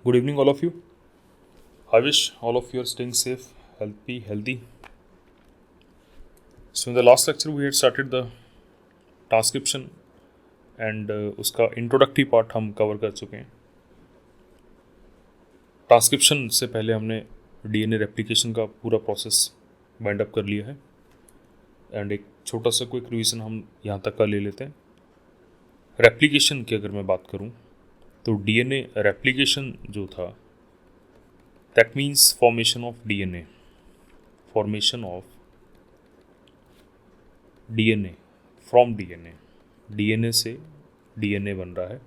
Good evening, all of you. I wish all of you are staying safe, healthy. So in the last lecture, we had started the transcription and उसका introductory part हम cover कर चुके हैं. Transcription से पहले हमने DNA replication का पूरा प्रोसेस बाइंड अप कर लिया है एंड एक छोटा सा क्विक रिवीजन हम यहाँ तक का ले लेते हैं. रेप्लिकेशन की अगर मैं बात करूँ तो डीएनए रेप्लिकेशन जो था that means formation of DNA from DNA से डीएनए बन रहा है.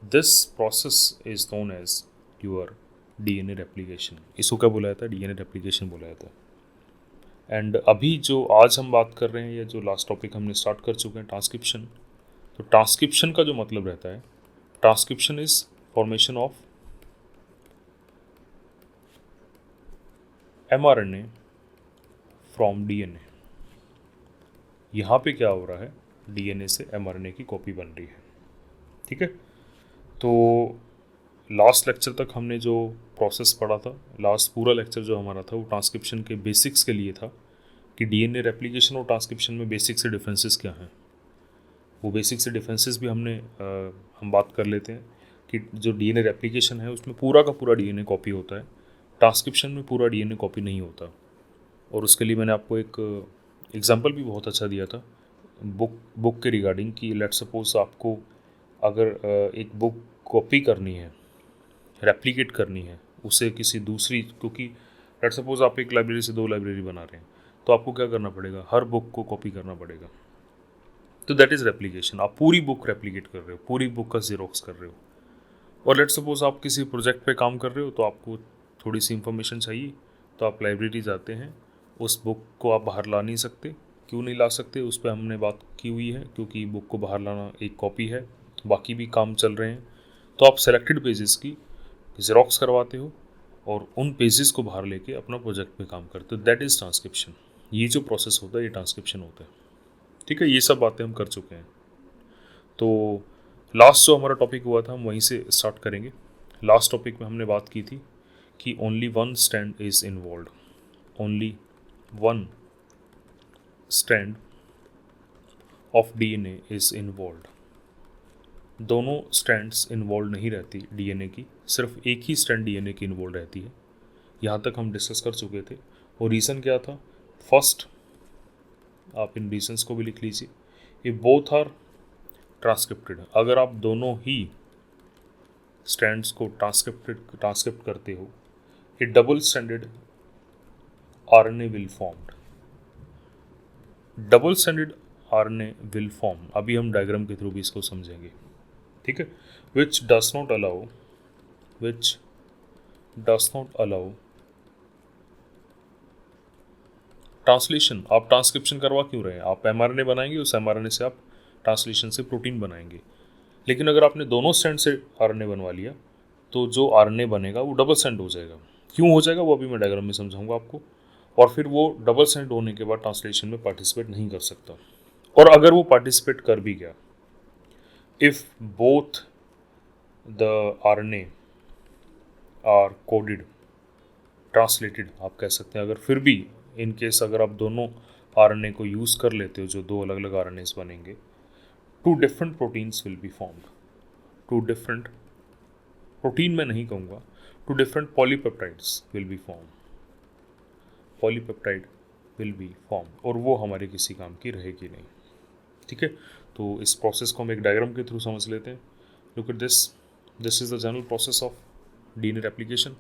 This process is known as your DNA replication. इसको क्या बोला जाता है? डीएनए रेप्लिकेशन बोला जाता है. एंड अभी जो आज हम बात कर रहे हैं या जो लास्ट टॉपिक हमने स्टार्ट कर चुके हैं ट्रांसक्रिप्शन, तो ट्रांसक्रिप्शन का जो मतलब रहता है, transcription is formation of mRNA from DNA. यहाँ पे क्या हो रहा है? डीएनए से एमआरएनए की कॉपी बन रही है. ठीक है. तो लास्ट लेक्चर तक हमने जो प्रोसेस पढ़ा था, लास्ट पूरा लेक्चर जो हमारा था वो ट्रांसक्रिप्शन के बेसिक्स के लिए था कि डीएनए रेप्लिकेशन और ट्रांसक्रिप्शन में बेसिक से डिफरेंसेस क्या हैं. वो बेसिक से डिफरेंसेस भी हम बात कर लेते हैं कि जो डीएनए रेप्लिकेशन है उसमें पूरा का पूरा डीएनए कॉपी होता है, ट्रांसक्रिप्शन में पूरा डीएनए कॉपी नहीं होता. और उसके लिए मैंने आपको एक एग्जांपल भी बहुत अच्छा दिया था बुक के रिगार्डिंग कि लेट सपोज आपको अगर एक बुक कॉपी करनी है, रेप्लिकेट करनी है उसे किसी दूसरी, क्योंकि लेट सपोज आप एक लाइब्रेरी से 2 लाइब्रेरी बना रहे हैं तो आपको क्या करना पड़ेगा? हर बुक को कॉपी करना पड़ेगा. तो दैट इज़ रेप्लिकेशन. आप पूरी बुक रेप्लिकेट कर रहे हो, पूरी बुक का जीरोक्स कर रहे हो. और लेट सपोज आप किसी प्रोजेक्ट पे काम कर रहे हो तो आपको थोड़ी सी इंफॉर्मेशन चाहिए तो आप लाइब्रेरी जाते हैं. उस बुक को आप बाहर ला नहीं सकते. क्यों नहीं ला सकते? उस पर हमने बात की हुई है क्योंकि बुक को बाहर लाना एक कॉपी है, बाकी भी काम चल रहे हैं. तो आप सेलेक्टेड पेजेस की ज़ेरॉक्स करवाते हो और उन पेजेस को बाहर लेके अपना प्रोजेक्ट पे काम करते हो. That is transcription. ये जो प्रोसेस होता है ये ट्रांसक्रिप्शन होता है. ठीक है. ये सब बातें हम कर चुके हैं. तो लास्ट जो हमारा टॉपिक हुआ था हम वहीं से स्टार्ट करेंगे. लास्ट टॉपिक में हमने बात की थी कि only one strand is involve, only one strand of DNA is involve. दोनों स्ट्रैंड्स इन्वॉल्व नहीं रहती डीएनए की, सिर्फ एक ही स्ट्रैंड डीएनए की इन्वॉल्व रहती है. यहाँ तक हम डिस्कस कर चुके थे. और रीज़न क्या था? फर्स्ट, आप इन रीजंस को भी लिख लीजिए. ये बोथ आर ट्रांसक्रिप्टेड. अगर आप दोनों ही स्ट्रैंड्स को ट्रांसक्रिप्ट करते हो, A double stranded RNA will formed. Double stranded RNA will form. अभी हम डायग्राम के थ्रू भी इसको समझेंगे. ठीक है. Which does not allow translation. आप ट्रांसक्रिप्शन करवा क्यों रहे हैं? आप एमआरएनए बनाएंगे, उस एमआरएनए से आप ट्रांसलेशन से प्रोटीन बनाएंगे. लेकिन अगर आपने दोनों स्ट्रैंड से आरएनए बनवा लिया तो जो आरएनए बनेगा वो डबल स्ट्रैंड हो जाएगा. क्यों हो जाएगा वो अभी मैं डायग्राम में समझाऊंगा आपको. और फिर वो डबल स्ट्रैंड होने के बाद ट्रांसलेशन में पार्टिसिपेट नहीं कर सकता. और अगर वो पार्टिसिपेट कर भी गया, if both the RNA are coded, translated आप कह सकते हैं, अगर फिर भी इन केस अगर आप दोनों आरएनए को यूज़ कर लेते हो, जो 2 अलग अलग आरएनएस बनेंगे, 2 different proteins will be formed. 2 different protein मैं नहीं कहूँगा, 2 different polypeptides will be form. Polypeptide will be form और वो हमारे किसी काम की रहेगी नहीं. ठीक है. तो इस प्रोसेस को हम एक डायग्राम के थ्रू समझ लेते हैं. Look at this is the general process of DNA replication.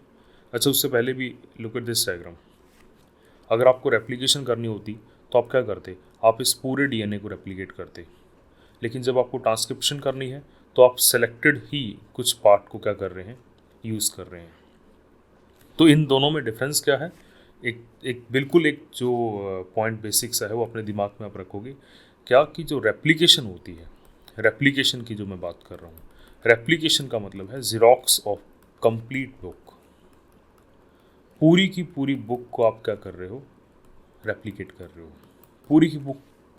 अच्छा, उससे पहले भी लुक एट दिस डायग्राम. अगर आपको रेप्लिकेशन करनी होती तो आप क्या करते? आप इस पूरे डीएनए को रेप्लिकेट करते. लेकिन जब आपको ट्रांसक्रिप्शन करनी है तो आप सेलेक्टेड ही कुछ पार्ट को क्या कर रहे हैं? यूज़ कर रहे हैं. तो इन दोनों में डिफरेंस क्या है? एक बिल्कुल एक जो पॉइंट बेसिक सा है वो अपने दिमाग में आप रखोगे क्या कि जो रेप्लिकेशन होती है, रेप्लिकेशन की जो मैं बात कर रहा हूँ, रेप्लिकेशन का मतलब है ज़ेरॉक्स ऑफ कंप्लीट बुक. पूरी की पूरी बुक को आप क्या कर रहे हो? रेप्लिकेट कर रहे हो.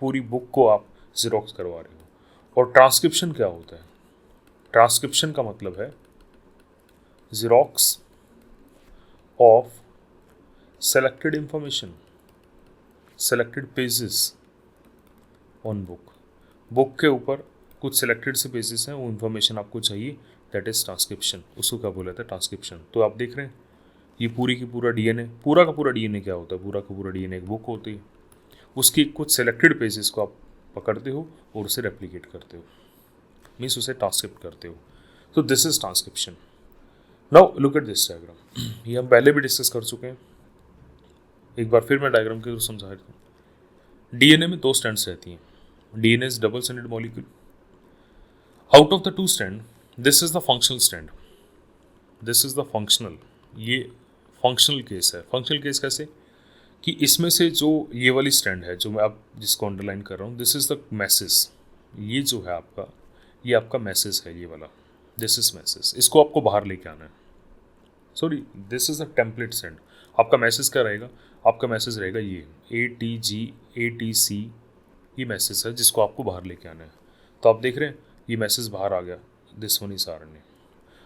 पूरी बुक को आप ज़ेरॉक्स करवा रहे हो. और ट्रांसक्रिप्शन क्या होता है? ट्रांसक्रिप्शन का मतलब है xerox of selected information, selected pages on book. Book के ऊपर कुछ सेलेक्टेड से पेजेस हैं, वो इन्फॉर्मेशन आपको चाहिए, दैट इज ट्रांसक्रिप्शन. उसको क्या बोला था? ट्रांसक्रिप्शन. तो आप देख रहे हैं ये पूरी की पूरा डीएनए, पूरा का पूरा डीएनए क्या होता है? पूरा का पूरा डीएनए एक बुक होती है, उसकी कुछ सेलेक्टेड पेजेस को आप पकड़ते हो और उसे रेप्लिकेट करते हो, मीन्स उसे ट्रांसक्रिप्ट करते हो. तो this is transcription. Now look at this diagram. ये हम पहले भी डिस्कस कर चुके हैं, एक बार फिर मैं डायग्राम के थ्रू समझा देता हूँ. डीएनए में 2 स्ट्रैंड्स रहती हैं. DNA is double stranded molecule. Out of the 2 strand, this is the functional strand, this is the functional. ये फंक्शनल केस है. फंक्शनल केस कैसे? कि इसमें से जो ये वाली स्ट्रैंड है, जो मैं अब जिसको अंडरलाइन कर रहा हूँ, दिस इज द मैसेज. ये जो है आपका, ये आपका मैसेज है, ये वाला, दिस इज मैसेज. इसको आपको बाहर लेके आना है. Sorry, this is the template strand. आपका मैसेज क्या रहेगा? आपका मैसेज रहेगा ये ATG, ये मैसेज है जिसको आपको बाहर लेके आना है. तो आप देख रहे हैं ये मैसेज बाहर आ गया, दिस वन इज RNA.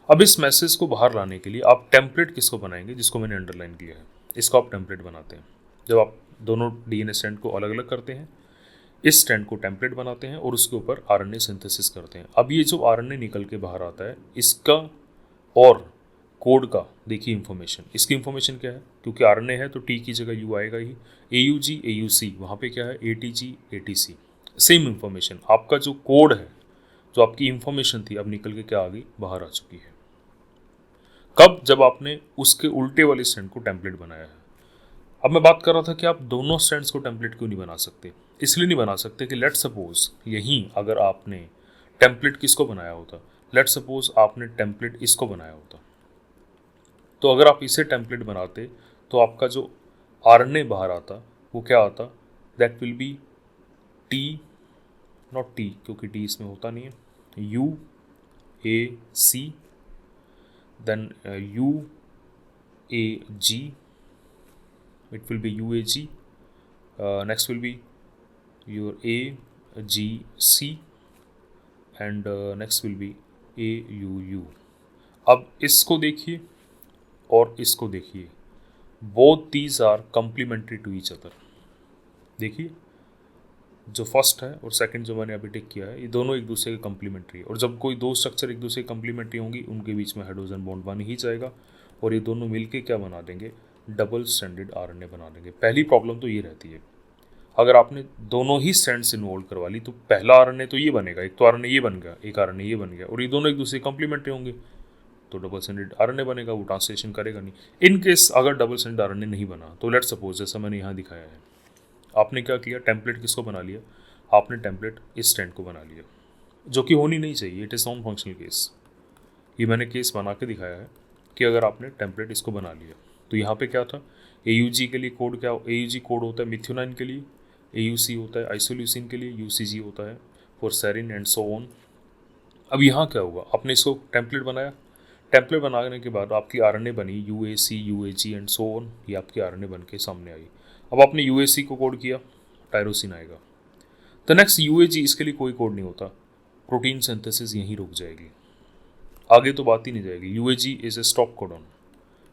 अब इस मैसेज को बाहर लाने के लिए आप टेम्पलेट किसको बनाएंगे? जिसको मैंने अंडरलाइन किया है, इसको आप टेम्पलेट बनाते हैं. जब आप दोनों डीएनए स्ट्रैंड को अलग अलग करते हैं, इस स्ट्रैंड को टेम्पलेट बनाते हैं और उसके ऊपर RNA सिंथेसिस करते हैं. अब ये जो RNA निकल के बाहर आता है, इसका और कोड का देखिए इन्फॉर्मेशन. इसकी इन्फॉर्मेशन क्या है? क्योंकि RNA है तो T की जगह U आएगा ही. AUG AUC, वहाँ पे क्या है? ATG ATC. Same information. आपका जो कोड है, जो आपकी इन्फॉर्मेशन थी, अब निकल के क्या आ गई? बाहर आ चुकी है. कब? जब आपने उसके उल्टे वाले स्ट्रैंड को टेम्पलेट बनाया है. अब मैं बात कर रहा था कि आप दोनों स्ट्रैंड्स को टेम्पलेट क्यों नहीं बना सकते? इसलिए नहीं बना सकते कि लेट सपोज यहीं अगर आपने टेम्पलेट किसको बनाया होता, लेट सपोज आपने टेम्पलेट इसको बनाया होता, तो अगर आप इसे टेम्पलेट बनाते तो आपका जो RNA बाहर आता वो क्या आता? That will be T, not T क्योंकि T इसमें होता नहीं है, UAC, then UAG, it will be UAG, next will be your AGC and next will be AUU. अब इसको देखिए और इसको देखिए, both these are complementary to each other. देखिए जो फर्स्ट है और सेकंड जो मैंने अभी टिक किया है, ये दोनों एक दूसरे के कम्प्लीमेंट्री है. और जब कोई दो स्ट्रक्चर एक दूसरे के कम्प्लीमेंट्री होंगी, उनके बीच में हाइड्रोजन बॉन्ड बन ही जाएगा और ये दोनों मिलके क्या बना देंगे? डबल स्ट्रैंडेड RNA बना देंगे. पहली प्रॉब्लम तो ये रहती है, अगर आपने दोनों ही स्ट्रैंड्स इन्वॉल्व करवा ली तो पहला RNA तो ये बनेगा, एक तो RNA ये बन गया, एक RNA ये बन गया, और ये दोनों एक दूसरे कम्प्लीमेंट्री होंगे तो डबल स्ट्रैंडेड RNA बनेगा, वो ट्रांसलेशन करेगा नहीं. इन केस अगर डबल स्ट्रैंडेड RNA नहीं बना तो लेट्स सपोज जैसा मैंने यहाँ दिखाया है, आपने क्या किया? टेम्पलेट किसको बना लिया? आपने टेम्पलेट इस स्ट्रैंड को बना लिया, जो कि होनी नहीं चाहिए. It is non functional case. ये मैंने केस बना के दिखाया है कि अगर आपने टेम्पलेट इसको बना लिया तो यहाँ पे क्या था? AUG के लिए कोड क्या? AUG कोड होता है मिथ्योनाइन के लिए, AUC होता है आइसोल्यूसिन के लिए, UCG होता है for serine and so on. अब यहाँ क्या हुआ? आपने इसको टेम्पलेट बनाया, टेम्पलेट बनाने के बाद आपकी RNA बनी UAC UAG and so on. ये आपकी RNA बन के सामने आई. अब आपने UAC को कोड किया, टायरोसिन आएगा. द नेक्स्ट UAG, इसके लिए कोई कोड नहीं होता, प्रोटीन सिंथेसिस यहीं रुक जाएगी, आगे तो बात ही नहीं जाएगी. UAG is a stop codon,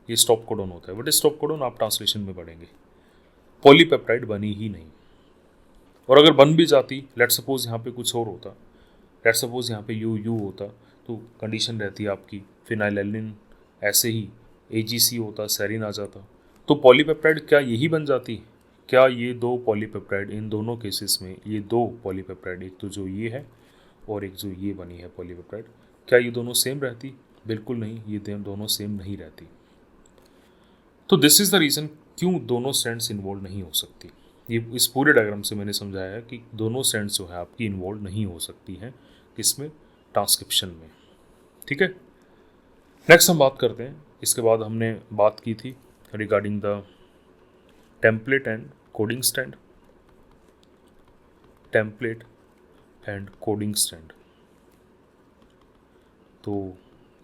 ये स्टॉप कोडॉन होता है. बट स्टॉप कोडॉन आप ट्रांसलेशन में पढ़ेंगे. पॉलीपेप्टाइड बनी ही नहीं, और अगर बन भी जाती, लेट सपोज यहाँ पे कुछ और होता, लेट सपोज यहाँ पे यू होता, तो कंडीशन रहती है आपकी फिनाइलैलिन, ऐसे ही AGC होता, सेरिन आ जाता, तो पॉलीपेप्टाइड क्या यही बन जाती? क्या ये दो पॉलीपेप्टाइड, इन दोनों केसेस में ये दो पॉलीपेप्टाइड, एक तो जो ये है और एक जो ये बनी है पॉलीपेप्टाइड, क्या ये दोनों सेम रहती? बिल्कुल नहीं, ये दोनों सेम नहीं रहती. तो दिस इज़ द रीज़न क्यों दोनों स्ट्रैंड्स इन्वॉल्व नहीं हो सकती. ये इस पूरे डायग्राम से मैंने समझाया है कि दोनों स्ट्रैंड्स जो है आपकी इन्वॉल्व नहीं हो सकती हैं किसमें? ट्रांसक्रिप्शन में. ठीक है. नेक्स्ट हम बात करते हैं. इसके बाद हमने बात की थी regarding the template and coding strand. Template and coding strand, तो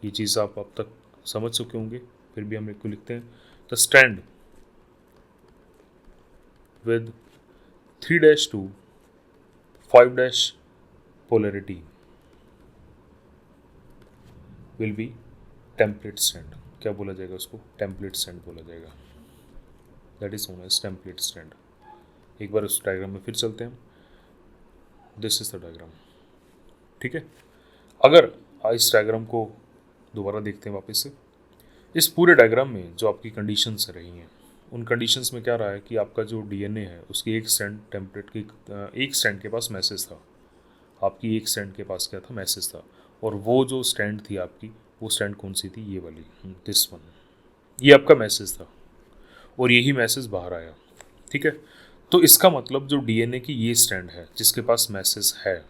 ये चीज़ आप अब तक समझ चुके होंगे, फिर भी हम एक को लिखते हैं. The strand with 3' to 5' polarity will be template stand, क्या बोला जाएगा उसको, टेम्पलेट स्टैंड बोला जाएगा, that is known as template stand. एक बार उस डायग्राम में फिर चलते हैं, दिस इज द डायग्राम, ठीक है। अगर इस डायग्राम को दोबारा देखते हैं वापस से, इस पूरे डायग्राम में जो आपकी कंडीशंस रही हैं, उन कंडीशंस में क्या रहा है कि आपका जो डीएनए है उसकी एक स्ट्रैंड टेम्पलेट की, एक स्ट्रैंड के पास मैसेज था, आपकी एक स्ट्रैंड के पास क्या था, मैसेज था, और वो जो स्ट्रैंड थी आपकी, वो स्ट्रैंड कौन सी थी, ये वाली, दिस वन, ये आपका मैसेज था और यही मैसेज बाहर आया, ठीक है। तो इसका मतलब जो डीएनए की ये स्ट्रैंड है जिसके पास मैसेज है,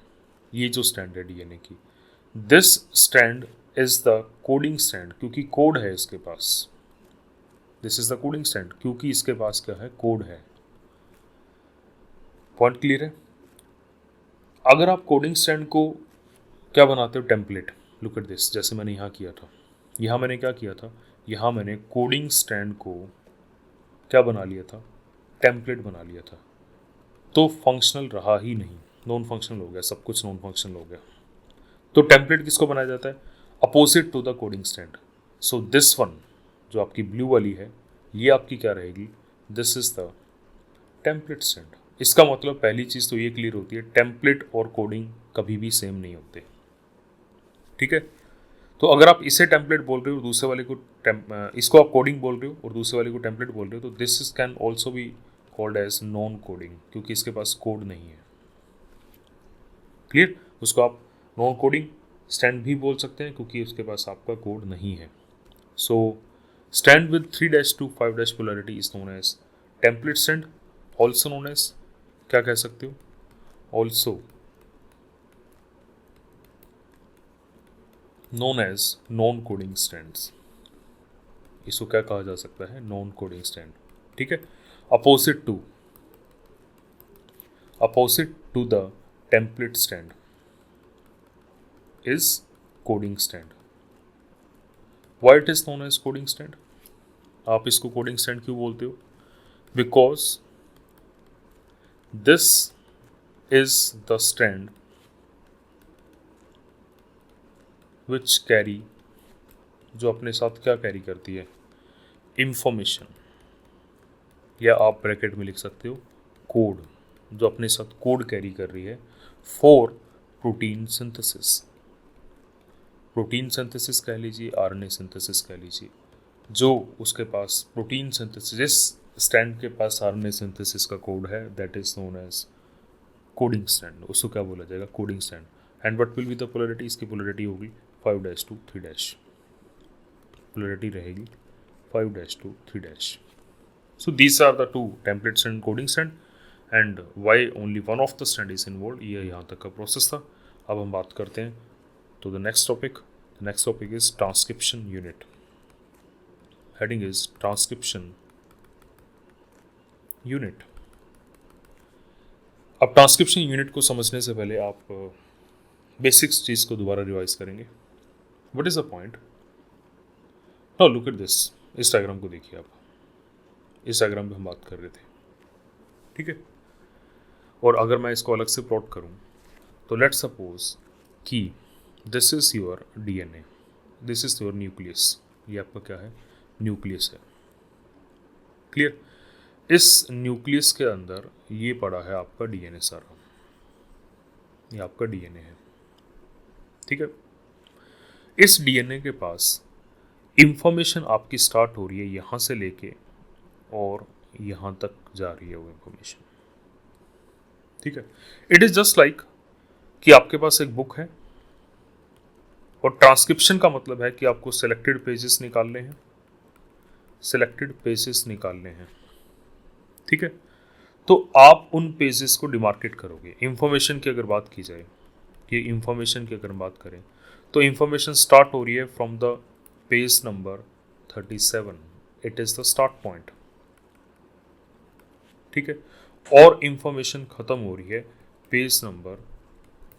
ये जो स्ट्रैंड है डीएनए की, this strand is the coding strand, क्योंकि कोड है इसके पास, this is the coding strand क्योंकि इसके पास क्या है, कोड है। पॉइंट क्लियर है। अगर आप कोडिंग स्ट्रैंड को क्या बनाते हो, टेम्पलेट, लुक एट दिस, जैसे मैंने यहाँ किया था, यहाँ मैंने क्या किया था, यहाँ मैंने कोडिंग स्ट्रैंड को क्या बना लिया था, टेम्पलेट बना लिया था, तो फंक्शनल रहा ही नहीं, नॉन फंक्शनल हो गया, सब कुछ नॉन फंक्शनल हो गया। तो टेम्पलेट किसको बनाया जाता है, opposite to the coding stand. So this one जो आपकी ब्लू वाली है, ये आपकी क्या रहेगी, this is the template stand. इसका मतलब पहली चीज़ तो ये क्लियर होती है, टेम्पलेट और कोडिंग कभी भी सेम नहीं होते, ठीक है। तो अगर आप इसे टेम्पलेट बोल रहे हो, दूसरे वाले को इसको आप कोडिंग बोल रहे हो और दूसरे वाले को टेम्पलेट बोल रहे हो, तो this is can also be called as non coding, क्योंकि इसके पास कोड नहीं है, क्लियर। उसको आप नॉन कोडिंग स्टैंड भी बोल सकते हैं क्योंकि उसके पास आपका कोड नहीं है। So stand with 3' to 5' polarity is known as template stand, also known as, क्या कह सकते हो, also known as non coding stands, इसको क्या कहा जा सकता है, नॉन कोडिंग स्टैंड, ठीक है। Opposite to the template stand is coding stand. Why it is known as coding stand? आप इसको coding stand क्यों बोलते हो? Because this is the stand which carry, जो अपने साथ क्या कैरी करती है, इंफॉर्मेशन, या आप ब्रैकेट में लिख सकते हो कोड, जो अपने साथ कोड कैरी कर रही है for protein synthesis, protein synthesis कह लीजिए, आरएनए सिंथेसिस कह लीजिए, जो उसके पास प्रोटीन सिंथेसिस, जिस स्टैंड के पास आरएनए सिंथेसिस का कोड है, that is known as coding stand, उसको क्या बोला जाएगा, coding stand. And what will be the polarity, इसकी पोलैरिटी होगी 5' to 3', पोलैरिटी रहेगी 5' to 3'। So these are the two template stand, coding stand, and why only one of the stand is involve, ये यहाँ तक का प्रोसेस था। अब हम बात करते हैं to the next topic. The next topic is transcription unit. Heading is transcription unit. अब ट्रांसक्रिप्शन यूनिट को समझने से पहले आप बेसिक्स चीज़ को दोबारा रिवाइज करेंगे। What is the point, now look at this, इस डायग्राम को देखिए आप, इस डायग्राम पे हम बात कर रहे थे, ठीक है। और अगर मैं इसको अलग से प्लॉट करूं, तो लेट्स सपोज कि this is your DNA, this is your nucleus, ये आपका क्या है, न्यूक्लियस है, क्लियर। इस न्यूक्लियस के अंदर ये पड़ा है आपका डीएनए सारा, ये आपका डीएनए है, ठीक है। इस डीएनए के पास इंफॉर्मेशन आपकी स्टार्ट हो रही है यहाँ से लेके और यहाँ तक जा रही है वो इंफॉर्मेशन, ठीक है। इट इज जस्ट लाइक कि आपके पास एक बुक है और ट्रांसक्रिप्शन का मतलब है कि आपको सिलेक्टेड पेजेस निकालने हैं, सिलेक्टेड पेजेस निकालने हैं, ठीक है। तो आप उन पेजेस को डिमार्केट करोगे। इंफॉर्मेशन की अगर बात की जाए, कि इंफॉर्मेशन की अगर बात करें, तो इंफॉर्मेशन स्टार्ट हो रही है from the page number 37, it is the start point, ठीक है। और इंफॉर्मेशन खत्म हो रही है पेज नंबर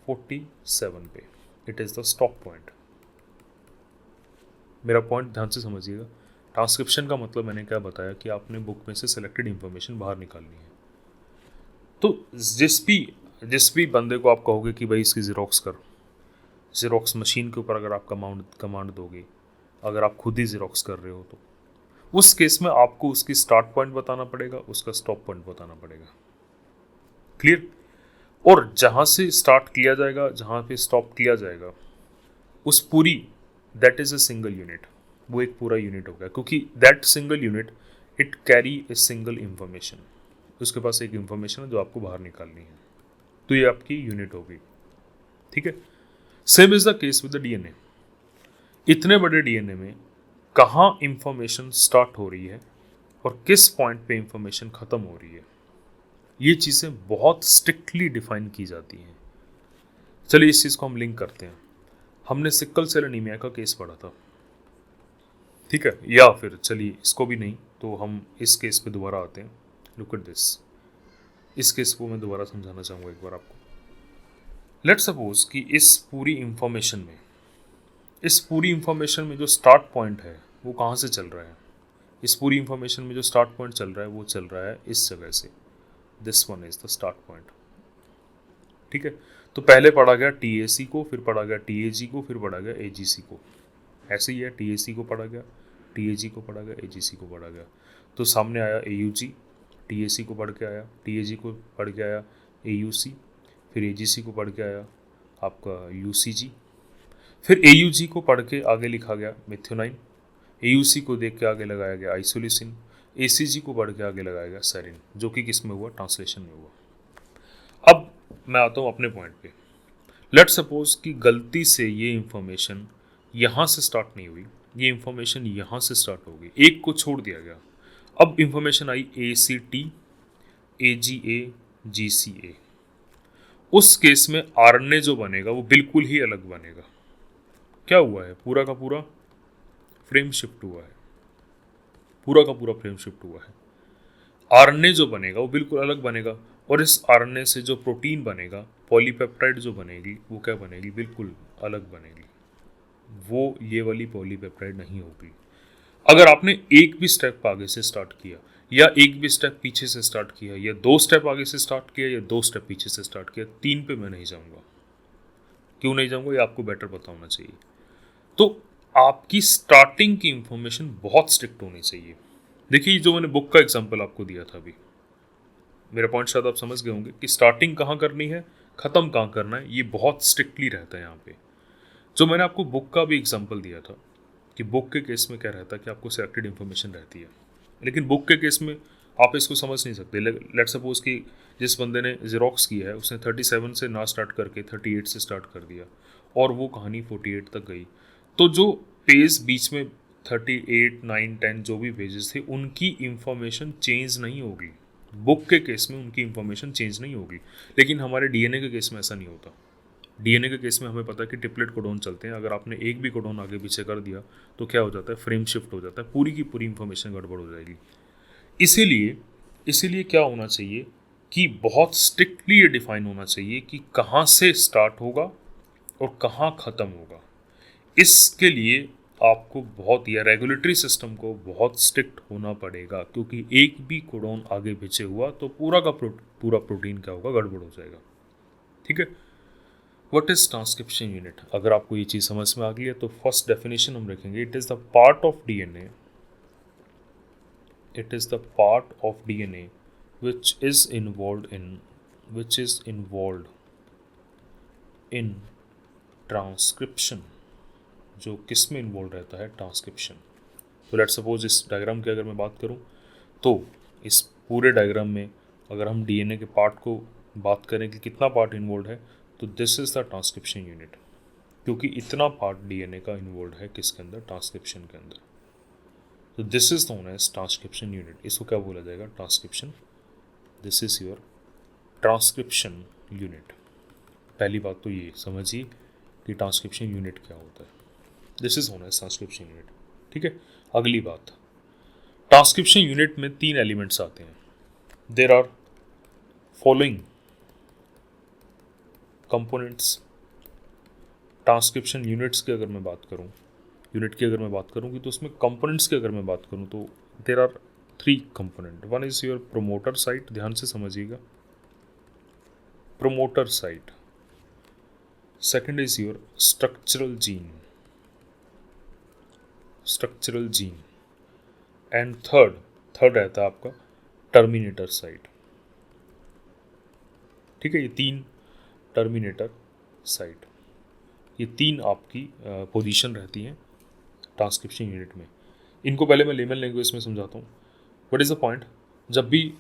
47 पे, it is the stop point. मेरा पॉइंट ध्यान से समझिएगा। ट्रांसक्रिप्शन का मतलब मैंने क्या बताया कि आपने बुक में से सेलेक्टेड इंफॉर्मेशन बाहर निकालनी है। तो जिस भी बंदे को आप कहोगे कि भाई इसकी ज़ेरॉक्स कर, ज़ेरॉक्स मशीन के ऊपर अगर आप कमांड दोगे, अगर आप खुद ही ज़ेरॉक्स कर रहे हो तो उस केस में आपको उसकी स्टार्ट पॉइंट बताना पड़ेगा, उसका स्टॉप पॉइंट बताना पड़ेगा। क्लियर? और जहाँ से स्टार्ट किया जाएगा, जहाँ पे स्टॉप किया जाएगा, उस पूरी, that is a single unit, वो एक पूरा यूनिट हो गया, क्योंकि that single unit it carry a single information. उसके पास एक इंफॉर्मेशन है जो आपको बाहर निकालनी है, तो ये आपकी यूनिट होगी। ठीक है? Same is the case with the DNA. इतने बड़े डीएनए में कहाँ इंफॉर्मेशन स्टार्ट हो रही है और किस पॉइंट पे इंफॉर्मेशन ख़त्म हो रही है, ये चीज़ें बहुत स्ट्रिक्टली डिफाइन की जाती हैं। चलिए इस चीज़ को हम लिंक करते हैं। हमने सिकल सेल एनीमिया का केस पढ़ा था, ठीक है? या फिर चलिए इसको भी नहीं तो हम इस केस पे दोबारा आते हैं। लुक एट दिस, इस केस को मैं दोबारा समझाना चाहूँगा एक बार आपको। लेट सपोज कि इस पूरी इंफॉर्मेशन में जो स्टार्ट पॉइंट है वो कहाँ से चल रहा है? इस पूरी इंफॉर्मेशन में जो स्टार्ट पॉइंट चल रहा है वो चल रहा है इस जगह से। This one is the start point. ठीक है? तो पहले पढ़ा गया TAC को, फिर पढ़ा गया TAG को, फिर पढ़ा गया AGC को। ऐसे ही है, TAC को पढ़ा गया, TAG को पढ़ा गया, AGC को पढ़ा गया। तो सामने आया AUG, TAC को पढ़ के आया, TAG को पढ़ के आया AUC, फिर AGC को पढ़ के आया आपका UCG, फिर AUG को पढ़ के आगे लिखा गया मेथियोनाइन, AUC को देख के आगे लगाया गया आइसोलिसिन, ACG को पढ़ के आगे लगाया गया सेरिन, जो कि किस में हुआ? ट्रांसलेशन में हुआ। अब मैं आता हूँ अपने पॉइंट पे। लेट सपोज कि गलती से ये इंफॉर्मेशन यहाँ से स्टार्ट नहीं हुई, ये इंफॉर्मेशन यहाँ से स्टार्ट हो गई, एक को छोड़ दिया गया। अब इंफॉर्मेशन आई ACT, AGA, GCA। उस केस में RNA जो बनेगा वो बिल्कुल ही अलग बनेगा। क्या हुआ है? पूरा का पूरा फ्रेम शिफ्ट हुआ है, पूरा का पूरा फ्रेम शिफ्ट हुआ है। RNA जो बनेगा वो बिल्कुल अलग बनेगा, और इस RNA से जो प्रोटीन बनेगा, पॉलीपेप्टाइड जो बनेगी, वो क्या बनेगी? बिल्कुल अलग बनेगी। वो ये वाली पॉलीपेप्टाइड नहीं होगी। अगर आपने एक भी स्टेप आगे से स्टार्ट किया, या एक भी स्टेप पीछे से स्टार्ट किया, या 2 स्टेप आगे से स्टार्ट किया, या 2 स्टेप पीछे से स्टार्ट किया, 3 पे मैं नहीं जाऊँगा। क्यों नहीं जाऊँगा? ये आपको बेटर पता होना चाहिए। तो आपकी स्टार्टिंग की इंफॉर्मेशन बहुत स्ट्रिक्ट होनी चाहिए। देखिए जो मैंने बुक का एग्जांपल आपको दिया था अभी, मेरा पॉइंट शायद आप समझ गए होंगे कि स्टार्टिंग कहाँ करनी है, ख़त्म कहाँ करना है, ये बहुत स्ट्रिक्टली रहता है यहाँ पे। जो मैंने आपको बुक का भी एग्जांपल दिया था कि बुक के केस में क्या रहता है कि आपको सिलेक्टेड इन्फॉर्मेशन रहती है, लेकिन बुक के केस में आप इसको समझ नहीं सकते। लेट सपोज कि जिस बंदे ने ज़ेरॉक्स किया है उसने 37 से ना स्टार्ट करके 38 से स्टार्ट कर दिया और वो कहानी 48 तक गई, तो जो पेज बीच में 38, 9, 10 जो भी पेजेस थे उनकी इंफॉर्मेशन चेंज नहीं होगी। बुक के केस में उनकी इंफॉर्मेशन चेंज नहीं होगी, लेकिन हमारे डीएनए के केस में ऐसा नहीं होता। डीएनए के केस में हमें पता है कि ट्रिपलेट कोडोन चलते हैं, अगर आपने एक भी कोडोन आगे पीछे कर दिया तो क्या हो जाता है? फ्रेम शिफ्ट हो जाता है, पूरी की पूरी इंफॉर्मेशन गड़बड़ हो जाएगी। इसीलिए क्या होना चाहिए कि बहुत स्ट्रिक्टली ये डिफाइन होना चाहिए कि कहाँ से स्टार्ट होगा और कहाँ ख़त्म होगा। इसके लिए आपको बहुत, या रेगुलेटरी सिस्टम को बहुत स्ट्रिक्ट होना पड़ेगा, क्योंकि एक भी कोडोन आगे पीछे हुआ तो पूरा का पूरा प्रोटीन क्या होगा? गड़बड़ हो जाएगा। ठीक है? What is transcription unit? अगर आपको ये चीज़ समझ में आ गई है तो फर्स्ट डेफिनेशन हम रखेंगे, it is the part of DNA, it is the part of DNA which is involved in transcription. जो किस में इन्वॉल्व रहता है? ट्रांसक्रिप्शन। तो लेट सपोज इस डायग्राम की अगर मैं बात करूं, तो इस पूरे डायग्राम में अगर हम डीएनए के पार्ट को बात करें कि कितना पार्ट इन्वॉल्व है, तो this is the transcription unit, क्योंकि इतना पार्ट डीएनए का इन्वॉल्व है किसके अंदर? ट्रांसक्रिप्शन के अंदर। तो this is known as transcription unit. इसको क्या बोला जाएगा? Transcription. This is your transcription unit. पहली बात तो ये समझिए कि ट्रांसक्रिप्शन यूनिट क्या होता है। This is known as transcription unit. ठीक है? अगली बात, ट्रांसक्रिप्शन यूनिट में 3 एलिमेंट्स आते हैं। There are following components. Transcription units की अगर मैं बात करूँ, तो उसमें कंपोनेंट्स की अगर मैं बात करूँ तो there are 3 component. One is your promoter site, ध्यान से समझिएगा, promoter site. Second is your structural gene, structural gene, and third रहता है आपका टर्मिनेटर साइट। ठीक है, ये 3 टर्मिनेटर साइट, ये 3 आपकी पोजीशन रहती हैं ट्रांसक्रिप्शन यूनिट में। इनको पहले मैं लेमन लैंग्वेज में समझाता हूँ। व्हाट इज़ द पॉइंट, जब भी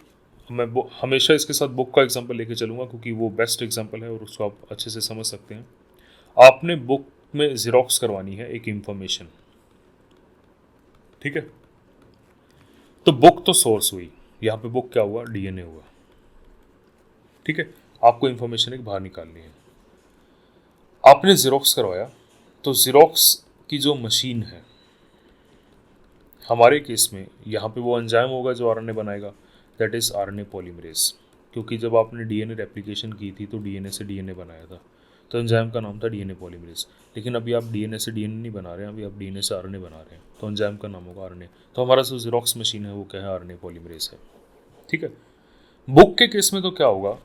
मैं हमेशा इसके साथ बुक का एग्जांपल लेके चलूँगा क्योंकि वो बेस्ट एग्जांपल है और उसको आप अच्छे से समझ सकते हैं। आपने बुक में ज़ेरॉक्स करवानी है एक इंफॉर्मेशन, ठीक है, तो बुक तो सोर्स हुई, यहाँ पे बुक क्या हुआ, डीएनए हुआ। ठीक है, आपको इंफॉर्मेशन एक बाहर निकालनी है, आपने ज़ेरॉक्स करवाया, तो ज़ेरॉक्स की जो मशीन है हमारे केस में यहाँ पे वो एंजाइम होगा जो आरएनए बनाएगा, दैट इज़ आरएनए पॉलीमरेज। क्योंकि जब आपने डीएनए रेप्लिकेशन की थी तो डीएनए से डीएनए बनाया था, तो एंजाइम का नाम था डीएनए पॉलीमरेज। लेकिन अभी आप डीएनए से डीएनए नहीं बना रहे हैं, अभी आप डीएनए से आरएनए बना रहे हैं, तो एंजाइम का नाम होगा आरएनए। तो हमारा जो ज़ेरॉक्स मशीन है वो क्या है, आरएनए पॉलीमरेज है। ठीक है, बुक के केस में तो क्या होगा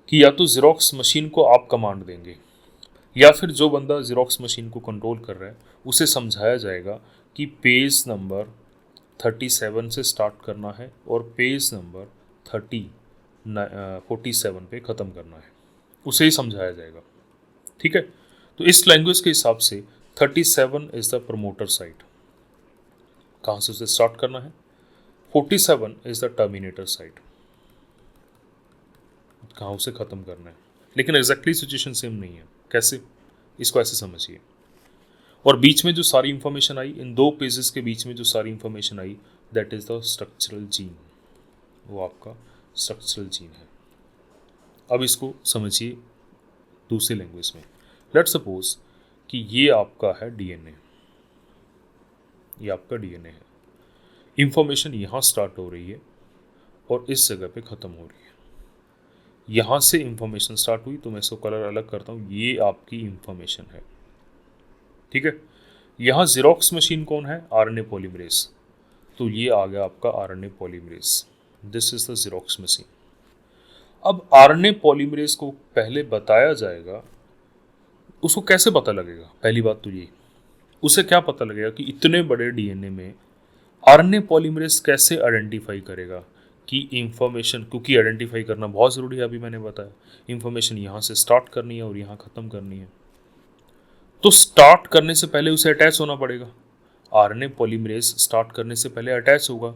कि या तो ज़ेरॉक्स मशीन को आप कमांड देंगे, या फिर जो बंदा ज़ेरॉक्स मशीन को कंट्रोल कर रहा है उसे समझाया जाएगा कि पेज नंबर 37 से स्टार्ट करना है और पेज नंबर 47 पे ख़त्म करना है, उसे ही समझाया जाएगा। ठीक है, तो इस लैंग्वेज के हिसाब से 37 इज़ द प्रमोटर साइट, कहाँ से उसे स्टार्ट करना है, 47 इज़ द टर्मिनेटर साइट, कहाँ उसे ख़त्म करना है। लेकिन एग्जैक्टली सिचुएशन सेम नहीं है। कैसे, इसको ऐसे समझिए, और बीच में जो सारी इंफॉर्मेशन आई, इन 2 पेजेस के बीच में जो सारी information I, that is the structural gene, वो आपका स्ट्रक्चरल जीन है। अब इसको समझिए दूसरी लैंग्वेज में। लेट्स सपोज कि ये आपका है डीएनए, ये आपका डीएनए है, इंफॉर्मेशन यहाँ स्टार्ट हो रही है और इस जगह पे ख़त्म हो रही है। यहाँ से इंफॉर्मेशन स्टार्ट हुई तो मैं इसको कलर अलग करता हूँ, ये आपकी इंफॉर्मेशन है। ठीक है, यहाँ ज़ेरॉक्स मशीन कौन है, आरएनए पॉलीमरेज, तो ये आ गया आपका RNA polymerase, this is the xerox machine. अब आरएनए पॉलीमरेज को पहले बताया जाएगा, उसको कैसे पता लगेगा, पहली बात तो ये, उसे क्या पता लगेगा कि इतने बड़े डीएनए में आरएनए पॉलीमरेज कैसे आइडेंटिफाई करेगा कि इंफॉर्मेशन, क्योंकि आइडेंटिफाई करना बहुत ज़रूरी है, अभी मैंने बताया इंफॉर्मेशन यहाँ से स्टार्ट करनी है और यहाँ ख़त्म करनी है, तो स्टार्ट करने से पहले उसे अटैच होना पड़ेगा। आरएनए पॉलीमरेज स्टार्ट करने से पहले अटैच होगा,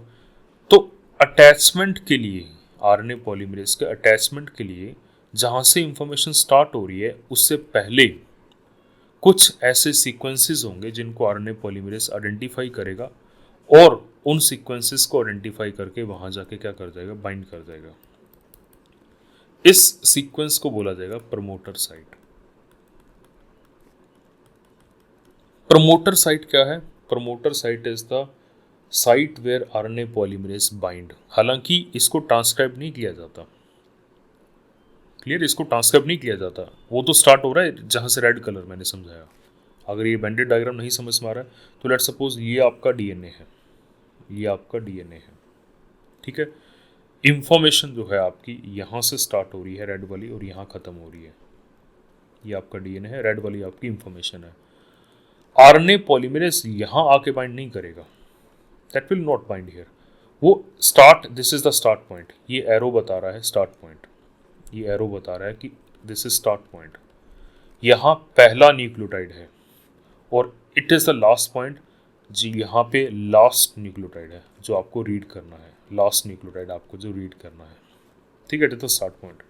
तो अटैचमेंट के लिए, आरएनए पॉलीमरेज के अटैचमेंट के लिए जहाँ से इंफॉर्मेशन स्टार्ट हो रही है उससे पहले कुछ ऐसे सीक्वेंसेस होंगे जिनको आरएनए पॉलीमरेज आइडेंटिफाई करेगा और उन सीक्वेंसेस को आइडेंटिफाई करके वहाँ जाके क्या कर जाएगा, बाइंड कर जाएगा। इस सीक्वेंस को बोला जाएगा प्रमोटर साइट। प्रमोटर साइट क्या है, promoter site is the site where RNA polymerase bind. हालांकि इसको ट्रांसक्राइब नहीं किया जाता, क्लियर, इसको ट्रांसक्राइब नहीं किया जाता, वो तो स्टार्ट हो रहा है जहाँ से रेड कलर मैंने समझाया। अगर ये बैंडेड डायग्राम नहीं समझ में आ रहा है तो लेट्स सपोज ये आपका डीएनए है, ये आपका डीएनए है। ठीक है, इंफॉर्मेशन जो है आपकी यहाँ से स्टार्ट हो रही है रेड वाली और यहाँ ख़त्म हो रही है, ये आपका डीएनए है, रेड वाली आपकी इंफॉर्मेशन है। आरएनए पॉलीमरेज यहाँ आके बाइंड नहीं करेगा, that will not bind here. वो start, this is the start point, ये एरो बता रहा है स्टार्ट पॉइंट, ये एरो बता रहा है कि दिस इज स्टार्ट पॉइंट, यहाँ पहला न्यूक्लियोटाइड है और it is the last point जी, यहाँ पे लास्ट न्यूक्लियोटाइड है जो आपको रीड करना है, लास्ट न्यूक्लियोटाइड आपको जो रीड करना है। ठीक है, it is the start point.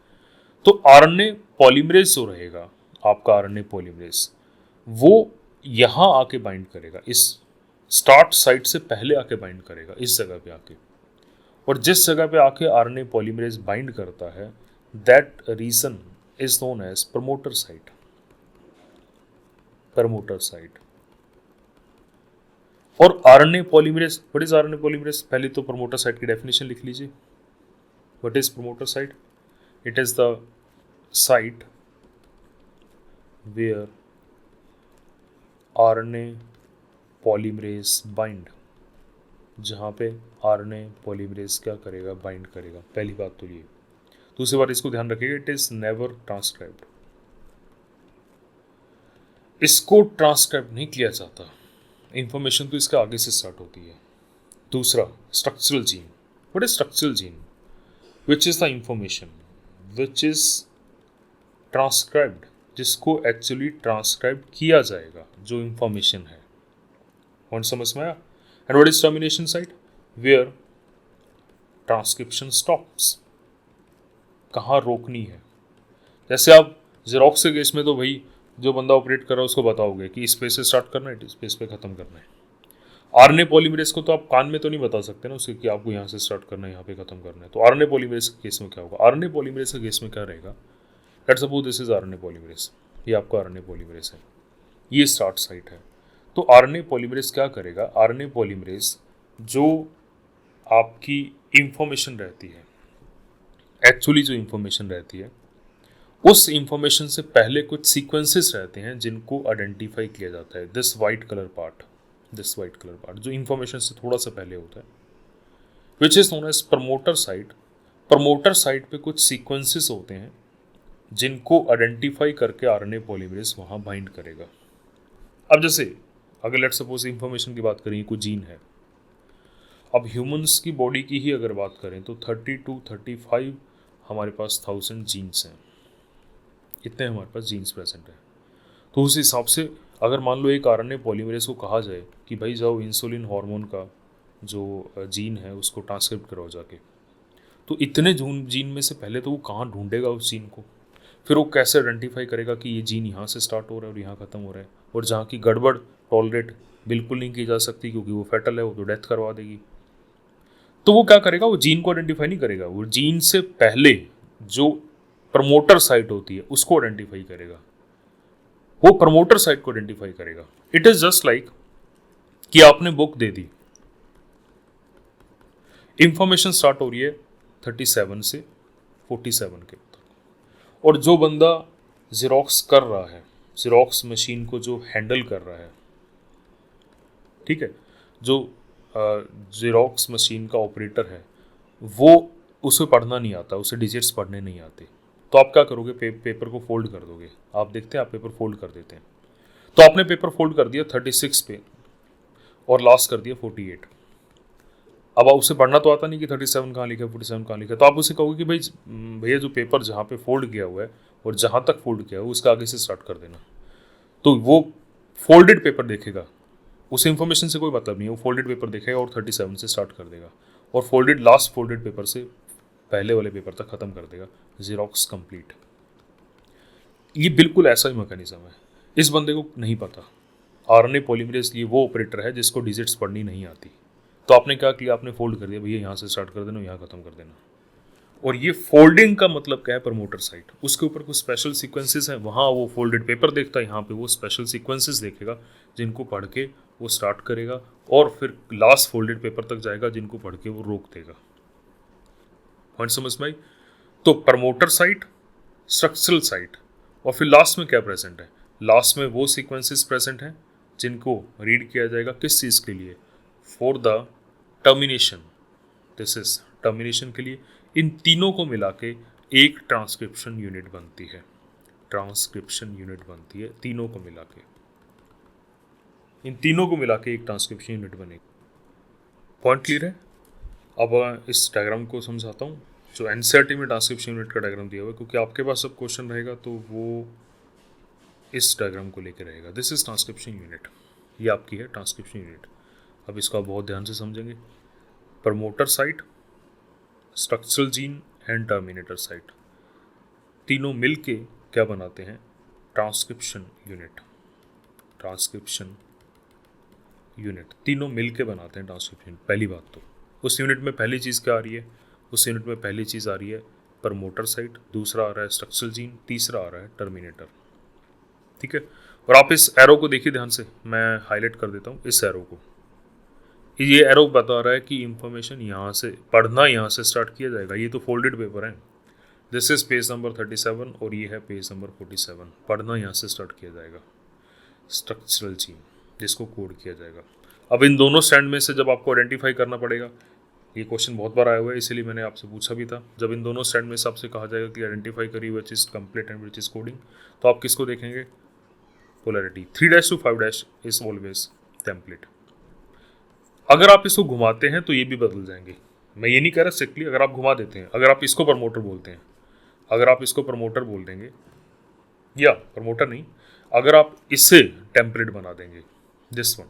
तो आरएनए पॉलीमरेज जो रहेगा आपका, आरएनए पॉलीमरेज वो यहाँ आके बाइंड करेगा, इस स्टार्ट साइट से पहले आके बाइंड करेगा, इस जगह पे आके, और जिस जगह पे आके आरएनए पॉलीमरेज बाइंड करता है that region is known as promoter site, promoter site. और RNA polymerase, what is RNA polymerase, पहले तो प्रमोटर साइट की डेफिनेशन लिख लीजिए। What is promoter site, it is the site where RNA polymerase bind, जहाँ पे आरएनए पॉलीमरेज क्या करेगा, बाइंड करेगा। पहली बात तो ये। दूसरी बात इसको ध्यान रखिएगा, इट इज नेवर ट्रांसक्राइब्ड, इसको ट्रांसक्राइब नहीं किया जाता, इंफॉर्मेशन तो इसके आगे से स्टार्ट होती है। दूसरा, structural gene. What is structural gene? Which is the information which is transcribed, जिसको एक्चुअली ट्रांसक्राइब किया जाएगा, जो इंफॉर्मेशन है। पॉइंट समझ में आया? And what is termination site? Where transcription stops, कहाँ रोकनी है। जैसे आप जेरोक्स के केस में तो भाई जो बंदा ऑपरेट कर रहा है उसको बताओगे कि इस पेज से स्टार्ट करना है, इस पेज पे खत्म करना है। आरएनए पॉलीमरेज को तो आप कान में तो नहीं बता सकते ना उसके कि आपको यहाँ से स्टार्ट करना है, यहाँ पे खत्म करना है। तो आरएनए पॉलीमरेज के केस में क्या होगा? आरएनए पॉलीमरेज के केस में क्या रहेगा? Let's suppose this is RNA polymerase, ये आपका आरएनए पॉलीमरेज है, ये स्टार्ट साइट है। तो आरएनए पॉलीमरेज क्या करेगा? आरएनए पॉलीमरेज जो आपकी इंफॉर्मेशन रहती है, एक्चुअली जो इंफॉर्मेशन रहती है, उस इंफॉर्मेशन से पहले कुछ सीक्वेंसेस रहते हैं जिनको आइडेंटिफाई किया जाता है। दिस वाइट कलर पार्ट जो इंफॉर्मेशन से थोड़ा सा पहले होता है, which is known as promoter site. Promoter site पे कुछ सीक्वेंसेस होते हैं जिनको आइडेंटिफाई करके आरएनए पॉलीमरेज वहां बाइंड करेगा। अब जैसे अगर लेट सपोज इंफॉर्मेशन की बात करें, कोई जीन है। अब ह्यूमंस की बॉडी की ही अगर बात करें तो 30 to 35 हमारे पास 1000 जीन्स हैं, इतने हमारे पास जीन्स प्रेजेंट है। तो उस हिसाब से अगर मान लो एक आरएनए पॉलीमरेज को कहा जाए कि भाई जाओ इंसुलिन हार्मोन का जो जीन है उसको ट्रांसक्रिप्ट कराओ जाके, तो इतने जीन में से पहले तो वो कहाँ ढूंढेगा उस जीन को, फिर वो कैसे आइडेंटिफाई करेगा कि ये जीन यहाँ से स्टार्ट हो रहा है और यहाँ खत्म हो रहा है, और जहाँ की गड़बड़ टॉलरेट बिल्कुल नहीं की जा सकती क्योंकि वो फैटल है, वो तो डेथ करवा देगी। तो वो क्या करेगा? वो जीन को आइडेंटिफाई नहीं करेगा, वो जीन से पहले जो प्रमोटर साइट होती है उसको आइडेंटिफाई करेगा, वो प्रमोटर साइट को आइडेंटिफाई करेगा। इट इज जस्ट लाइक कि आपने बुक दे दी, इंफॉर्मेशन स्टार्ट हो रही है 37 से 47 के तक, और जो बंदा जेरोक्स कर रहा है, जेरोक्स मशीन को जो हैंडल कर रहा है, ठीक है, जो जेरोक्स मशीन का ऑपरेटर है, वो उसे पढ़ना नहीं आता, उसे डिजिट्स पढ़ने नहीं आते। तो आप क्या करोगे? पेपर को फोल्ड कर दोगे। आप देखते हैं आप पेपर फोल्ड कर देते हैं, तो आपने पेपर फोल्ड कर दिया 36 पे और लास्ट कर दिया 48। अब आप उसे पढ़ना तो आता नहीं कि 37 कहाँ लिखा है, 47 कहाँ लिखा है। तो आप उसे कहोगे कि भाई भैया जो पेपर जहाँ पे फोल्ड किया हुआ है और जहाँ तक फोल्ड किया हुआ है उसका आगे से स्टार्ट कर देना। तो वो फोल्डेड पेपर देखेगा, उस इंफॉर्मेशन से कोई मतलब नहीं है, वो फोल्डेड पेपर देखेगा और 37 से स्टार्ट कर देगा और फोल्डेड लास्ट फोल्डेड पेपर से पहले वाले पेपर तक खत्म कर देगा। Xerox complete. ये बिल्कुल ऐसा ही मैकेनिज्म है। इस बंदे को नहीं पता आरएनए पॉलीमरेज ये वो ऑपरेटर है जिसको डिजिट्स पढ़नी नहीं आती। तो आपने क्या किया? आपने फोल्ड कर दिया, भैया यहाँ से स्टार्ट कर देना, यहाँ खत्म कर देना। और ये फोल्डिंग का मतलब क्या है? प्रमोटर साइट, उसके ऊपर कुछ स्पेशल सीक्वेंसेस हैं, वहाँ वो फोल्डेड पेपर देखता है, यहाँ पे वो स्पेशल सीक्वेंसेस देखेगा जिनको पढ़ के वो स्टार्ट करेगा और फिर लास्ट फोल्डेड पेपर तक जाएगा जिनको पढ़ के वो रोक देगा। पॉइंट समझ में आई? तो प्रमोटर साइट, स्ट्रक्चरल साइट, और फिर लास्ट में क्या प्रेजेंट है? लास्ट में वो सीक्वेंसेस प्रेजेंट हैं जिनको रीड किया जाएगा किस चीज़ के लिए? For the termination. This is termination के लिए। इन तीनों को मिला के एक ट्रांसक्रिप्शन यूनिट बनती है, ट्रांसक्रिप्शन यूनिट बनती है तीनों को मिला के, इन तीनों को मिला के एक ट्रांसक्रिप्शन यूनिट बनेगी। पॉइंट क्लियर है? अब इस डायग्राम को समझाता हूँ जो एनसीईआरटी में ट्रांसक्रिप्शन यूनिट का डायग्राम दिया हुआ है, क्योंकि आपके पास सब क्वेश्चन रहेगा तो वो इस डायग्राम को लेकर रहेगा। दिस इज ट्रांसक्रिप्शन यूनिट, ये आपकी है ट्रांसक्रिप्शन यूनिट। अब इसको आप बहुत ध्यान से समझेंगे। Promoter site, structural gene and terminator site, तीनों मिलके क्या बनाते हैं? Transcription unit. ट्रांसक्रिप्शन यूनिट तीनों मिलके बनाते हैं ट्रांसक्रिप्शन। पहली बात तो उस यूनिट में पहली चीज़ क्या आ रही है? उस यूनिट में पहली चीज़ आ रही है प्रमोटर साइट, दूसरा आ रहा है स्ट्रक्चरल जीन, तीसरा आ रहा है टर्मिनेटर। ठीक है, और आप इस एरो को देखिए ध्यान से, मैं हाईलाइट कर देता हूँ इस एरो को। ये एरो बता रहा है कि इंफॉर्मेशन यहाँ से पढ़ना, यहाँ से स्टार्ट किया जाएगा। ये तो फोल्डेड पेपर है, दिस इज पेज नंबर 37 और ये है पेज नंबर 47। पढ़ना यहाँ से स्टार्ट किया जाएगा, स्ट्रक्चरल जीन जिसको कोड किया जाएगा। अब इन दोनों स्टैंड में से जब आपको आइडेंटिफाई करना पड़ेगा, ये क्वेश्चन बहुत बार आया हुआ है इसलिए मैंने आपसे पूछा भी था, जब इन दोनों स्टैंड में से आपसे कहा जाएगा कि आइडेंटिफाई करिए which is complete and which is coding, तो आप किसको देखेंगे? Polarity. 3' to 5' is always template. अगर आप इसको घुमाते हैं तो ये भी बदल जाएंगे। मैं ये नहीं कह रहा स्ट्रिक्टली, अगर आप घुमा देते हैं, अगर आप इसको प्रमोटर बोलते हैं, अगर आप इसको प्रमोटर बोल देंगे, या प्रमोटर नहीं, अगर आप इससे टेम्पलेट बना देंगे, दिस वन,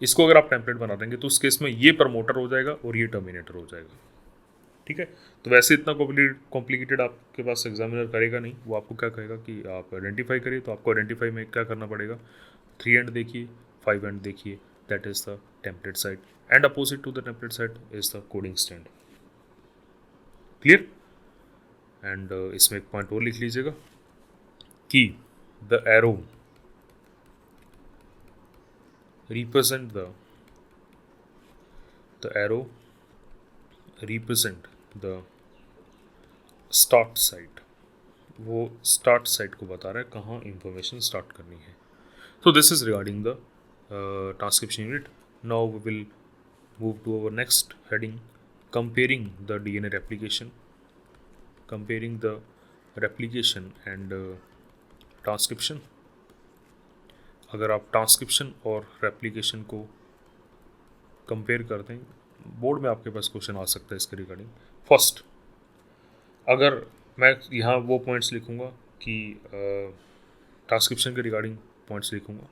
इसको अगर आप टेम्पलेट बना देंगे तो उस केस में ये प्रमोटर हो जाएगा और ये टर्मिनेटर हो जाएगा। ठीक है, तो वैसे इतना कॉम्प्लिकेटेड आपके पास एग्जामिनर करेगा नहीं। वो आपको क्या कहेगा कि आप आइडेंटिफाई करिए, तो आपको आइडेंटिफाई में क्या करना पड़ेगा, 3 एंड देखिए, 5 एंड देखिए, that is the template side, and opposite to the template side is the coding strand. Clear? And इसमें एक पॉइंट और लिख लीजिएगा कि the arrow represent the arrow represent the start site, वो स्टार्ट साइट को बता रहा है कहाँ इंफॉर्मेशन स्टार्ट करनी है। So this is regarding the transcription unit. Now we will move to our next heading, comparing the DNA replication, comparing the replication and transcription. अगर आप ट्रांसक्रिप्शन और रेप्लिकेशन को कंपेयर करते हैं, बोर्ड में आपके पास क्वेश्चन आ सकता है इसके रिगार्डिंग। फर्स्ट, अगर मैं यहाँ वो पॉइंट्स लिखूँगा कि ट्रांसक्रिप्शन के रिगार्डिंग पॉइंट्स लिखूँगा।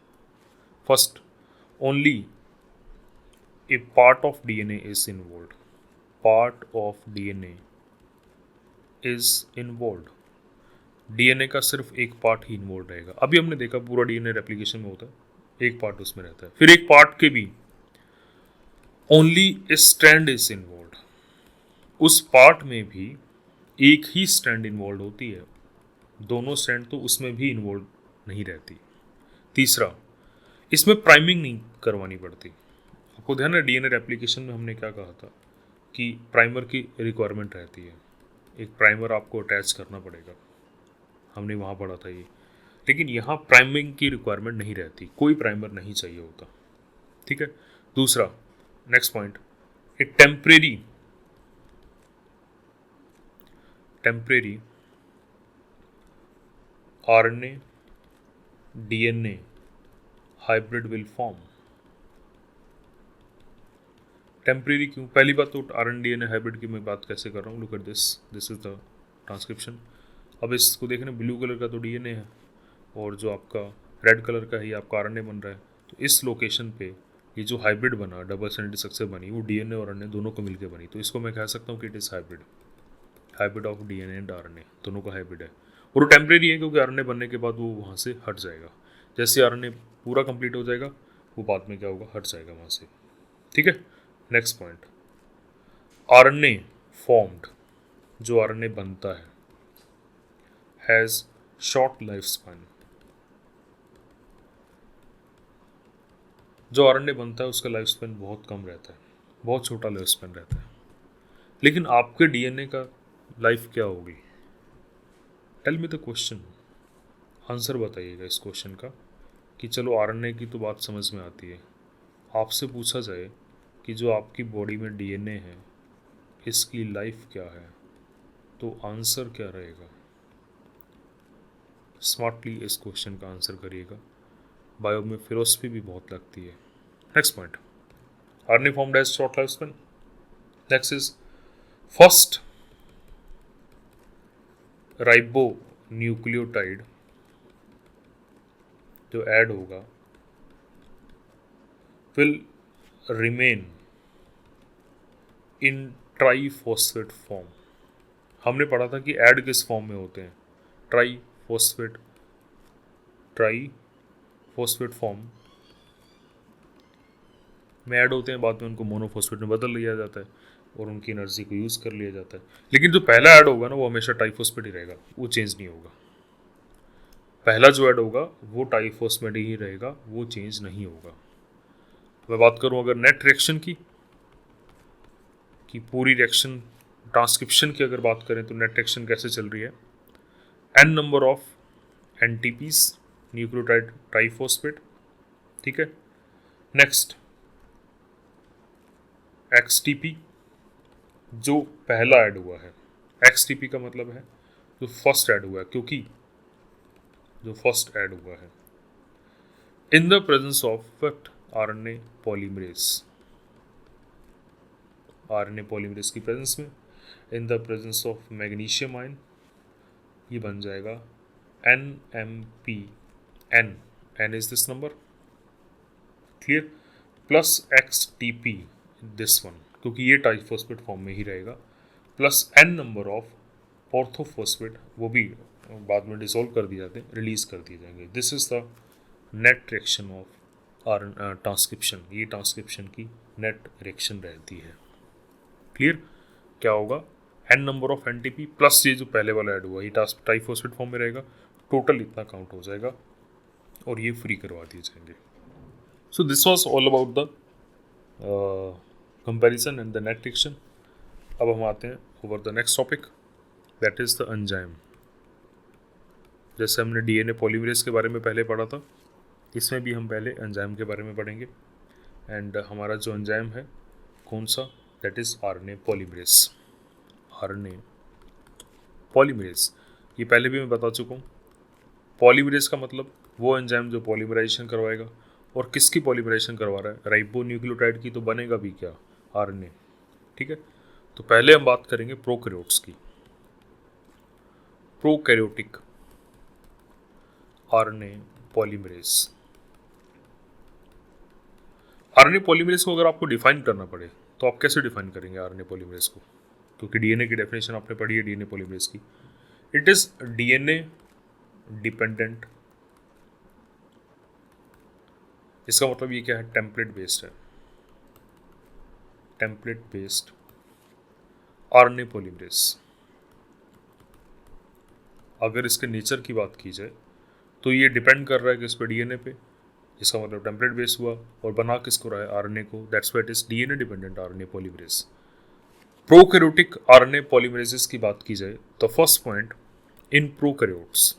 First, only A part of DNA is involved, part of DNA is involved, DNA का सिर्फ एक पार्ट ही इन्वॉल्व रहेगा। अभी हमने देखा पूरा डीएनए रेप्लिकेशन में होता है, एक पार्ट उसमें रहता है, फिर एक पार्ट के भी only A strand is involve, उस पार्ट में भी एक ही स्ट्रैंड इन्वॉल्व होती है, दोनों स्ट्रैंड तो उसमें भी इन्वॉल्व नहीं रहती। तीसरा, इसमें प्राइमिंग नहीं करवानी पड़ती। आपको ध्यान है डीएनए रेप्लिकेशन में हमने क्या कहा था कि प्राइमर की रिक्वायरमेंट रहती है, एक प्राइमर आपको अटैच करना पड़ेगा, हमने वहाँ पढ़ा था ये। लेकिन यहाँ प्राइमिंग की रिक्वायरमेंट नहीं रहती, कोई प्राइमर नहीं चाहिए होता। ठीक है। दूसरा, next point, A temporary RNA DNA hybrid will form. Temporary क्यों? पहली बात तो आरएनए डीएनए हाइब्रिड की मैं बात कैसे कर रहा हूँ, look at this is the transcription. अब इसको देखने, ब्लू कलर का तो डीएनए है और जो आपका रेड कलर का है ये आपका आरएनए बन रहा है। तो इस लोकेशन पे ये जो हाइब्रिड बना, डबल स्ट्रैंडेड स्ट्रक्चर बनी, वो डीएनए और आरएनए दोनों को मिलकर बनी। तो इसको मैं कह सकता हूँ कि it is hybrid of DNA and RNA, दोनों का हाइब्रिड है। और वो टेम्परेरी है क्योंकि आरएनए बनने के बाद वो वहाँ से हट जाएगा। जैसे आरएनए पूरा कंप्लीट हो जाएगा वो बाद में क्या होगा, हट जाएगा वहाँ से। ठीक है। नेक्स्ट पॉइंट, आरएनए फॉर्म्ड, जो आरएनए बनता है, हैज़ शॉर्ट लाइफ स्पैन। जो आरएनए बनता है उसका लाइफ स्पैन बहुत कम रहता है, बहुत छोटा लाइफ स्पैन रहता है। लेकिन आपके डीएनए का लाइफ क्या होगी? Tell me the question, answer बताइएगा इस क्वेश्चन का। कि चलो आरएनए की तो बात समझ में आती है, आपसे पूछा जाए कि जो आपकी बॉडी में डीएनए है इसकी लाइफ क्या है, तो आंसर क्या रहेगा? स्मार्टली इस क्वेश्चन का आंसर करिएगा, बायो में फिलोसफी भी बहुत लगती है। Next point, RNA formed as short life span. Next is first ribonucleotide जो ऐड होगा will remain in triphosphate form. हमने पढ़ा था कि ऐड किस फॉर्म में होते हैं, ट्राईफॉस्फेट फॉर्म में ऐड होते हैं, बाद में उनको मोनोफॉस्फेट में बदल लिया जाता है और उनकी एनर्जी को यूज़ कर लिया जाता है। लेकिन जो पहला ऐड होगा ना वो हमेशा ट्राईफॉस्फेट ही रहेगा, वो चेंज नहीं होगा। पहला जो ऐड होगा वो ट्राईफॉस्फेट ही रहेगा, वो चेंज नहीं होगा। मैं बात करूं अगर नेट रिएक्शन की, कि पूरी रिएक्शन ट्रांसक्रिप्शन की अगर बात करें तो नेट रिएक्शन कैसे चल रही है, n number of NTPs nucleotide triphosphate. ठीक है। नेक्स्ट एक्सटीपी जो पहला ऐड हुआ है, एक्सटीपी का मतलब है जो फर्स्ट ऐड हुआ है, क्योंकि जो फर्स्ट ऐड हुआ है in the presence of, but RNA polymerase की प्रेजेंस में, in the presence of magnesium ion, ये बन जाएगा NMP, N is this number, clear, plus XTP this one, क्योंकि ये ट्राइफॉस्फेट फॉर्म में ही रहेगा, plus N number of orthophosphate, वो भी बाद में डिसॉल्व कर दिए जाते हैं, रिलीज कर दिए जाएंगे। This is the net reaction of transcription, ये ट्रांसक्रिप्शन की नेट रिएक्शन रहती है, क्लियर। क्या होगा, N number of NTP plus ये जो पहले वाला ऐड हुआ, ये ट्राइफॉस्फेट फॉर्म में रहेगा, टोटल इतना काउंट हो जाएगा और ये फ्री करवा दिए जाएंगे। So this was all about the comparison and the net reaction. अब हम आते हैं over the next topic, that is the enzyme. जैसे हमने DNA पॉलीमरेज के बारे में पहले पढ़ा था, इसमें भी हम पहले एंजाइम के बारे में पढ़ेंगे। एंड हमारा जो एंजाइम है कौन सा, दैट इज RNA पॉलीमरेज। ये पहले भी मैं बता चुका हूँ। पॉलीमरेज का मतलब वो एंजाइम जो पॉलीमराइजेशन करवाएगा, और किसकी पॉलीमराइजेशन करवा रहा है, राइबोन्यूक्लियोटाइड की, तो बनेगा भी क्या, RNA, ठीक है। तो पहले हम बात करेंगे प्रोकैरियोट्स की। Prokaryotic RNA polymerase. RNA polymerase को अगर आपको डिफाइन करना पड़े तो आप कैसे डिफाइन करेंगे RNA पॉलीमरेज को, क्योंकि DNA की डेफिनेशन आपने पढ़ी है DNA पॉलीमरेज की, इट इज DNA डिपेंडेंट। इसका मतलब ये क्या है, टेम्पलेट बेस्ड है, टेम्पलेट बेस्ड RNA पॉलीमरेज। अगर इसके नेचर की बात की जाए तो ये डिपेंड कर रहा है किस पे, DNA पे, इसका मतलब टेम्पलेट बेस्ड हुआ, और बना किसको रहा है, RNA को, that's why it is DNA dependent RNA polymerase. Prokaryotic RNA polymerases की बात की जाए तो फर्स्ट पॉइंट, इन प्रोकैरियोट्स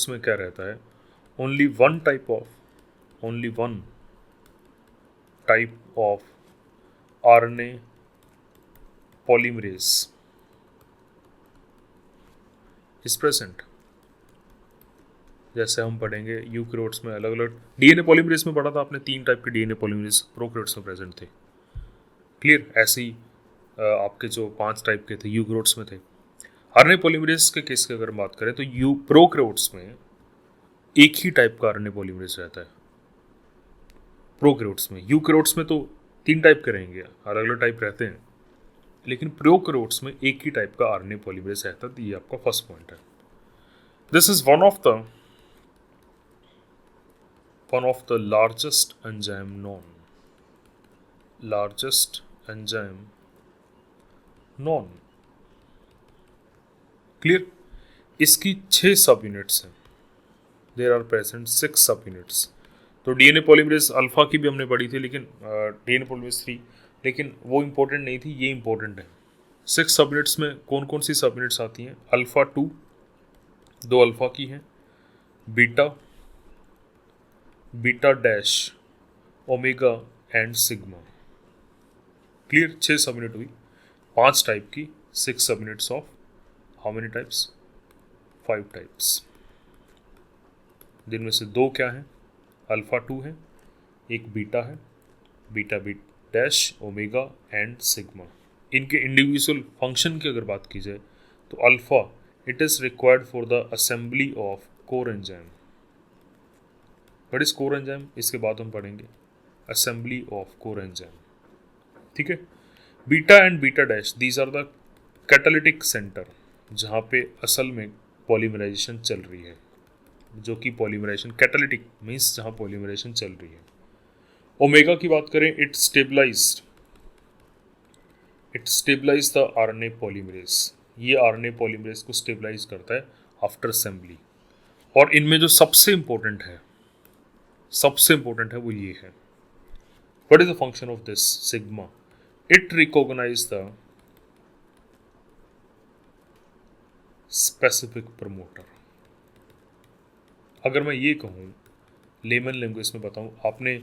में क्या रहता है, only one type of RNA polymerase is present. जैसे हम पढ़ेंगे यूकैरियोट्स में अलग अलग, DNA पॉलीमरेज में पढ़ा था आपने, 3 टाइप के DNA पॉलीमरेज प्रोकैरियोट्स में प्रेजेंट थे, क्लियर। ऐसे ही आपके जो 5 टाइप के थे यूकैरियोट्स में थे। RNA पॉलीमरेज के केस की अगर हम बात करें तो प्रोकैरियोट्स में एक ही टाइप का RNA पॉलीमरेज रहता है प्रोकैरियोट्स में। यूकैरियोट्स में तो 3 टाइप के रहेंगे, अलग अलग टाइप रहते हैं, लेकिन प्रोकैरियोट्स में एक ही टाइप का RNA पॉलीमरेज रहता है। ये आपका फर्स्ट पॉइंट है। This is one of the largest enzyme non, clear. इसकी 6 सब यूनिट्स हैं, देयर आर प्रेजेंट 6 सब यूनिट्स। तो DNA पॉलीमरेज अल्फा की भी हमने पढ़ी थी, लेकिन DNA पॉलीमरेज 3, लेकिन वो इंपॉर्टेंट नहीं थी, ये इंपॉर्टेंट है। 6 सब यूनिट्स में कौन कौन सी सब यूनिट्स आती हैं, अल्फा 2, 2 अल्फा की हैं, beta dash, omega and sigma, clear. 6 सब यूनिट हुई, 5 टाइप की, 6 सब units of how many types, 5 types, जिनमें से 2 क्या हैं, अल्फा 2 है, एक बीटा है, beta dash, omega and sigma. इनके इंडिविजुअल फंक्शन की अगर बात की जाए तो alpha, it is required for the assembly of core enzyme. What is core enzyme, इसके बाद हम पढ़ेंगे असेंबली ऑफ कोर एंजाइम, ठीक है। Beta and beta dash, these are the catalytic center, जहाँ पे असल में पॉलीमराइजेशन चल रही है, जो कि पॉलीमराइजेशन, कैटालिटिक मीन्स जहाँ पॉलीमराइजेशन चल रही है। ओमेगा की बात करें, it stabilize the RNA polymerase, ये RNA पॉलीमरेज को स्टेबलाइज करता है आफ्टर असेंबली। और इनमें जो सबसे इंपॉर्टेंट है वो ये है, what is the function of this sigma, it recognize the specific promoter. अगर मैं ये कहूँ लेमन लैंग्वेज में बताऊँ, आपने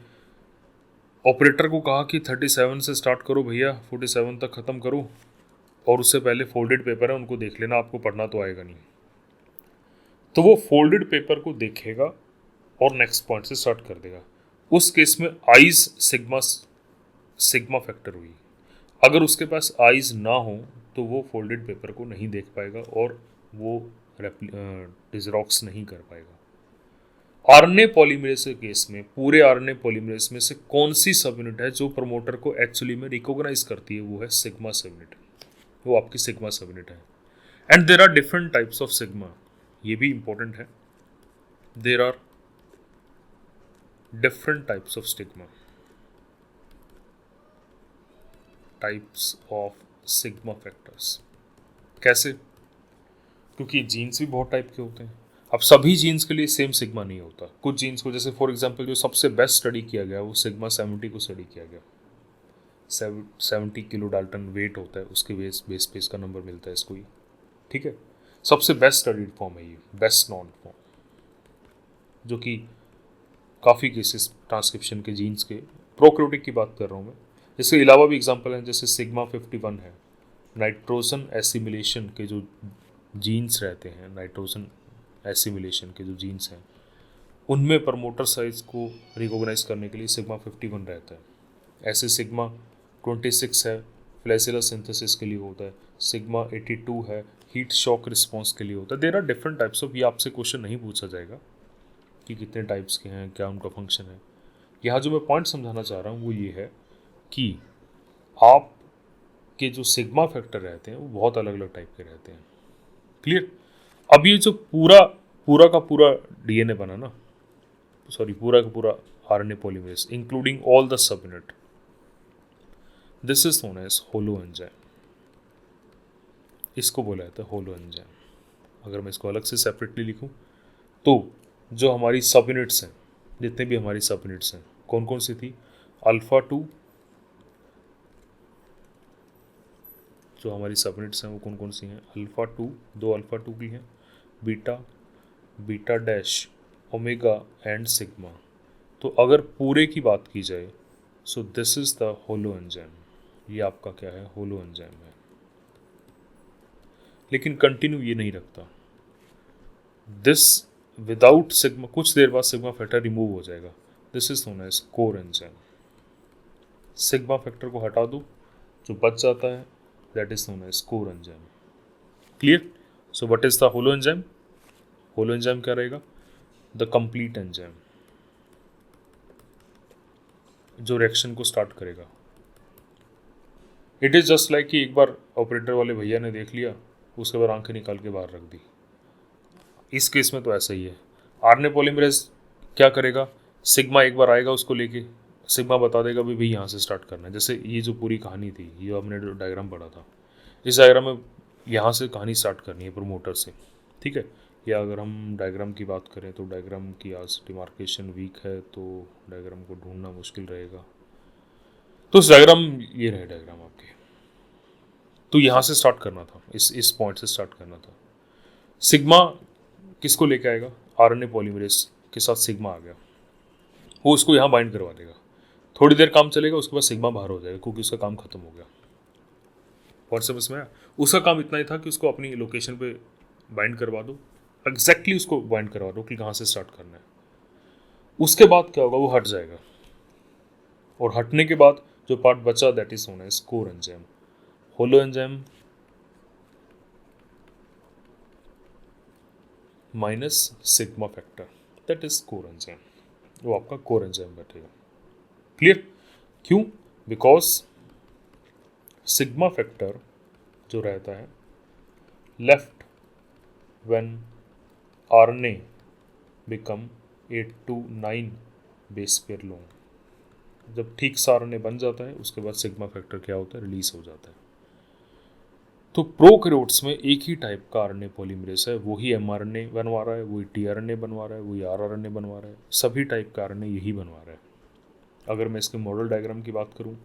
ऑपरेटर को कहा कि 37 से स्टार्ट करो भैया, 47 तक ख़त्म करो, और उससे पहले फोल्डेड पेपर है उनको देख लेना, आपको पढ़ना तो आएगा नहीं। तो वो फोल्डेड पेपर को देखेगा और नेक्स्ट पॉइंट से स्टार्ट कर देगा। उस केस में आइज सिग्मा फैक्टर हुई। अगर उसके पास आइज ना हो तो वो फोल्डेड पेपर को नहीं देख पाएगा और वो डिजरॉक्स नहीं कर पाएगा। आरएनए पॉलीमरेज के केस में पूरे आरएनए पॉलीमरेज में से कौन सी सब यूनिट है जो प्रमोटर को एक्चुअली में रिकॉग्नाइज करती है, वो है सिग्मा सब यूनिट। वो आपकी सिग्मा सब यूनिट है। And there are different types of sigma, ये भी इंपॉर्टेंट है। There are different types of sigma, types of sigma factors. कैसे? क्योंकि जीन्स भी बहुत टाइप के होते हैं। अब सभी जीन्स के लिए सेम सिग्मा नहीं होता। कुछ जीन्स को, जैसे फॉर एग्जांपल जो सबसे बेस्ट स्टडी किया गया वो सिग्मा 70 को स्टडी किया गया। 70 किलो डाल्टन वेट होता है, उसके बेस पे इसका नंबर मिलता है इसको ही। ठीक है, सबसे बेस्ट स्टडीड फॉर्म है ये, बेस्ट नॉन फॉर्म, जो कि काफ़ी केसेस ट्रांसक्रिप्शन के जीन्स के, प्रोकैरियोटिक की बात कर रहा हूँ मैं। इसके अलावा भी एग्जांपल हैं, जैसे सिग्मा 51 है। नाइट्रोजन एसिमिलेशन के जो जीन्स रहते हैं, नाइट्रोजन एसिमिलेशन के जो जीन्स हैं, उनमें प्रमोटर साइज को रिकॉग्नाइज करने के लिए सिग्मा 51 रहता है। ऐसे सिग्मा 26 है, फ्लैसिला सिंथेसिस के लिए होता है। सिग्मा 82 है, हीट शॉक रिस्पॉन्स के लिए होता है। There are different types of, ये आपसे क्वेश्चन नहीं पूछा जाएगा कि कितने टाइप्स के हैं, क्या उनका फंक्शन है। यहाँ जो मैं पॉइंट समझाना चाह रहा हूँ वो ये है कि आप के जो सिग्मा फैक्टर रहते हैं वो बहुत अलग अलग टाइप के रहते हैं। क्लियर? अब ये जो पूरा का पूरा डीएनए बना ना, सॉरी पूरा का पूरा RNA polymerase including all the subunit, this is known as holoenzyme. इसको बोला जाता है होलो एंजाइम। अगर मैं इसको अलग से सेपरेटली लिखूं तो जो हमारी सब यूनिट्स हैं, जितने भी हमारी सब यूनिट्स हैं, कौन कौन सी थी? अल्फा 2, जो हमारी सब यूनिट्स हैं वो कौन कौन सी हैं? अल्फा 2, 2 अल्फा 2 की हैं, beta, beta dash, omega and sigma. तो अगर पूरे की बात की जाए, so this is the holo enzyme. ये आपका क्या है? होलो एंजाइम है। लेकिन कंटिन्यू ये नहीं रखता। दिस विदाउट सिग्मा, कुछ देर बाद सिग्मा फैक्टर रिमूव हो जाएगा। This is known as core enzyme. Sigma factor को हटा दो, जो बच जाता है that is known as core enzyme. Clear? So what is the holoenzyme? Holoenzyme क्या रहेगा? द कंप्लीट एंजाइम, जो रिएक्शन को स्टार्ट करेगा। इट इज़ जस्ट लाइक कि एक बार ऑपरेटर वाले भैया ने देख लिया, उसके बाद आंखें निकाल के बाहर रख दी। इस केस में तो ऐसा ही है। आरएनए पॉलीमरेज क्या करेगा? सिग्मा एक बार आएगा, उसको लेके सिग्मा बता देगा भी भाई यहाँ से स्टार्ट करना है। जैसे ये जो पूरी कहानी थी, ये हमने जो डायग्राम पढ़ा था, इस डायग्राम में यहाँ से कहानी स्टार्ट करनी है प्रमोटर से। ठीक है? या अगर हम डायग्राम की बात करें तो डायग्राम की आज डिमार्केशन वीक है, तो डायग्राम को ढूंढना मुश्किल रहेगा। तो इस डायग्राम, ये रहे डायग्राम आपके। तो यहाँ से स्टार्ट करना था, इस पॉइंट से स्टार्ट करना था। सिग्मा किसको लेके आएगा? आरएनए पॉलीमरेज के साथ सिग्मा आ गया, वो उसको यहाँ बाइंड करवा देगा। थोड़ी देर काम चलेगा, उसके बाद सिग्मा बाहर हो जाएगा क्योंकि उसका काम खत्म हो गया। और समझ में आया? उसका काम इतना ही था कि उसको अपनी लोकेशन पे बाइंड करवा दो, एग्जैक्टली उसको बाइंड करवा दो कि कहाँ से स्टार्ट करना है। उसके बाद क्या होगा? वो हट जाएगा, और हटने के बाद जो पार्ट बचा that is known as core enzyme. Holoenzyme minus sigma factor, that is core enzyme. वो आपका कोर एंजाइम बैठेगा। क्लियर? क्यों? बिकॉज सिग्मा फैक्टर जो रहता है left when RNA become 8 to 9 base pair long. जब ठीक सा आरएनए बन जाता है, उसके बाद सिग्मा फैक्टर क्या होता है? रिलीज हो जाता है। तो प्रोकैरियोट्स में एक ही टाइप का आरएनए पॉलीमरेज है, वही एमआरएनए बनवा रहा है, वही टीआरएनए बनवा रहा है, वही आरआरएनए बनवा रहा है। सभी टाइप का आरएनए यही बनवा रहा है। अगर मैं इसके मॉडल डायग्राम की बात करूं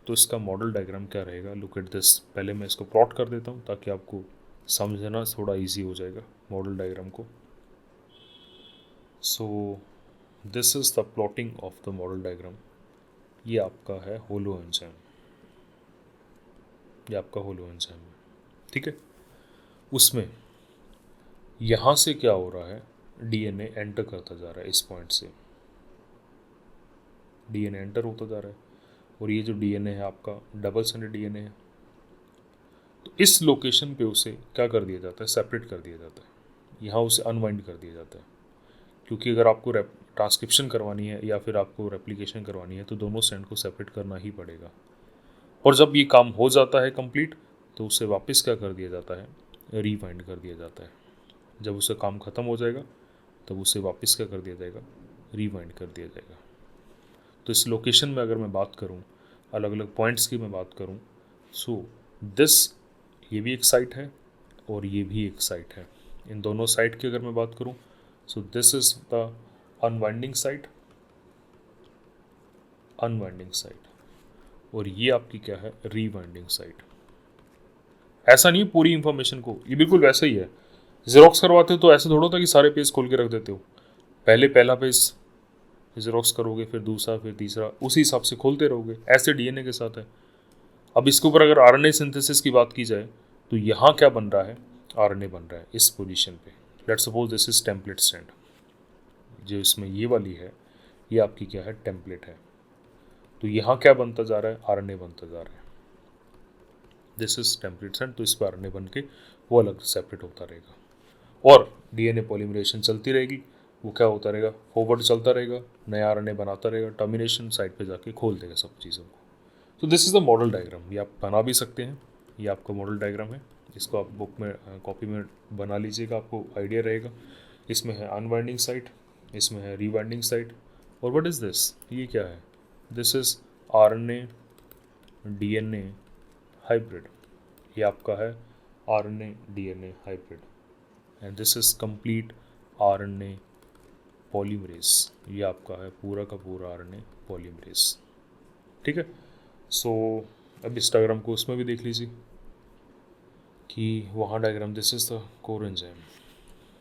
तो इसका मॉडल डायग्राम क्या रहेगा? Look at this. पहले मैं इसको प्लॉट कर देता हूं ताकि आपको समझना थोड़ा इजी हो जाएगा मॉडल डायग्राम को। So this is the plotting of the model diagram. ये आपका है होलो एंजाइम, ये आपका होलो एंजाइम है। ठीक है? उसमें यहाँ से क्या हो रहा है? डीएनए एंटर करता जा रहा है, इस पॉइंट से डीएनए एंटर होता जा रहा है, और ये जो डीएनए है आपका डबल स्ट्रैंडेड डीएनए है। तो इस लोकेशन पे उसे क्या कर दिया जाता है, सेपरेट कर दिया जाता है, यहाँ उसे अनवाइंड कर दिया जाता है। क्योंकि अगर आपको ट्रांसक्रिप्शन करवानी है या फिर आपको रेप्लिकेशन करवानी है तो दोनों स्ट्रैंड को सेपरेट करना ही पड़ेगा। और जब ये काम हो जाता है कंप्लीट तो उसे वापस क्या कर दिया जाता है, रीवाइंड कर दिया जाता है। जब उसका काम ख़त्म हो जाएगा तब उसे वापस क्या कर दिया जाएगा, रीवाइंड कर दिया जाएगा। तो इस लोकेशन में अगर मैं बात करूँ, अलग अलग पॉइंट्स की मैं बात करूँ, सो दिस, ये भी एक साइट है और ये भी एक साइट है। इन दोनों साइट की अगर मैं बात करूँ, so this is the unwinding site, unwinding site, और ये आपकी क्या है, रीवाइंडिंग साइट। ऐसा नहीं है पूरी इंफॉर्मेशन को, ये बिल्कुल वैसा ही है। जेरोक्स करवाते हो तो ऐसे थोड़ा था कि सारे पेज खोल के रख देते हो, पहले पहला पेज जेरोक्स करोगे, फिर दूसरा, फिर तीसरा, उसी हिसाब से खोलते रहोगे। ऐसे डीएनए के साथ है। अब इसके ऊपर अगर आरएनए सिंथेसिस की बात की जाए तो यहाँ क्या बन रहा है, आरएनए बन रहा है इस पोजीशन पे। Let's suppose this is template strand, जो इसमें ये वाली है ये आपकी क्या है, टेम्पलेट है। तो यहाँ क्या बनता जा रहा है, आरएनए बनता जा रहा है। दिस इज टेम्पलेट स्ट्रैंड, तो इस पर आरएनए बन के वो अलग सेपरेट होता रहेगा और डीएनए पॉलीमरेशन चलती रहेगी। वो क्या होता रहेगा, फॉरवर्ड चलता रहेगा, नया आरएनए बनाता रहेगा, टर्मिनेशन साइड पे जाके खोल देगा सब चीज़ों को। तो this is the model diagram, ये आप बना भी सकते हैं, ये आपका मॉडल डायग्राम है। इसको आप बुक में कॉपी में बना लीजिएगा, आपको आइडिया रहेगा। इसमें है अनवाइंडिंग साइट, इसमें है रीवाइंडिंग साइट, और व्हाट इज़ दिस, ये क्या है, this is RNA DNA hybrid. ये आपका है RNA DNA hybrid, and this is complete RNA polymerase. ये आपका है पूरा का पूरा आरएनए पॉलीमरेज। ठीक है। सो अब इस डायग्राम को उसमें भी देख लीजिए कि वहाँ diagram, this is the core enzyme,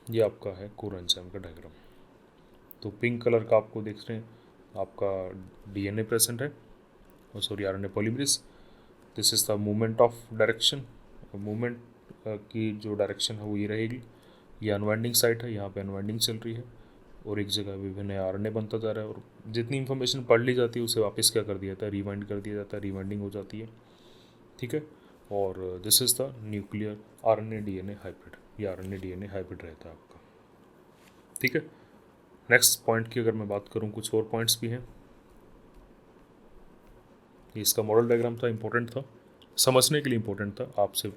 ये आपका है कोर एंजाइम का डायग्राम। तो पिंक कलर का आपको देख रहे हैं, आपका डीएनए प्रेजेंट है, और sorry RNA polymerase. This is the movement of direction, movement की जो डायरेक्शन है वो ये रहेगी। ये अनवाइंडिंग साइट है, यहाँ पे अनवाइंडिंग चल रही है और एक जगह विभिन्न आरएनए बनता जा रहा है, और जितनी इन्फॉर्मेशन पढ़ ली जाती है उसे वापस क्या कर दिया जाता है, रिवाइंड कर दिया जाता है, रिवाइंडिंग हो जाती है। ठीक है। और this is the nuclear RNA DNA hybrid, ये आरएनए डीएनए हाइब्रिड रहता है आपका। ठीक है। नेक्स्ट पॉइंट की अगर मैं बात करूँ, कुछ और पॉइंट्स भी हैं। ये इसका मॉडल डायग्राम था, इंपॉर्टेंट था, समझने के लिए इंपॉर्टेंट था, आपसे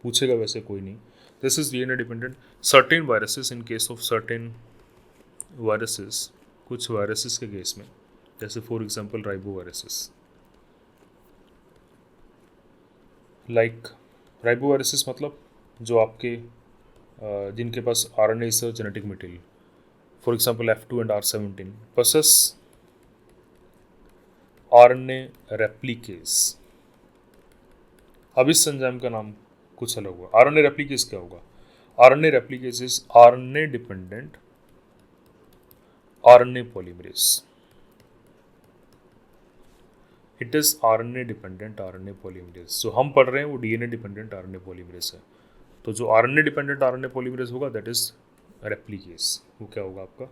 पूछेगा वैसे कोई नहीं। This is DNA dependent certain viruses, in case of certain viruses, कुछ वायरसेस के केस में, जैसे for example ribo viruses, like ribo viruses मतलब जो आपके जिनके पास RNA is genetic material, for example F2 and R17 possess RNA replicase. अब इस एंजाइम का नाम कुछ अलग होगा। आरएनए रेप्लिकेस क्या होगा, RNA replicase is RNA dependent RNA polymerase. It is RNA dependent RNA polymerase. जो हम पढ़ रहे हैं वो डीएनए डिपेंडेंट आरएनए पॉलीमरेज है। तो जो आरएनए डिपेंडेंट आरएनए पॉलीमरेज होगा दैट इज रेप्लिकेस। वो क्या होगा आपका,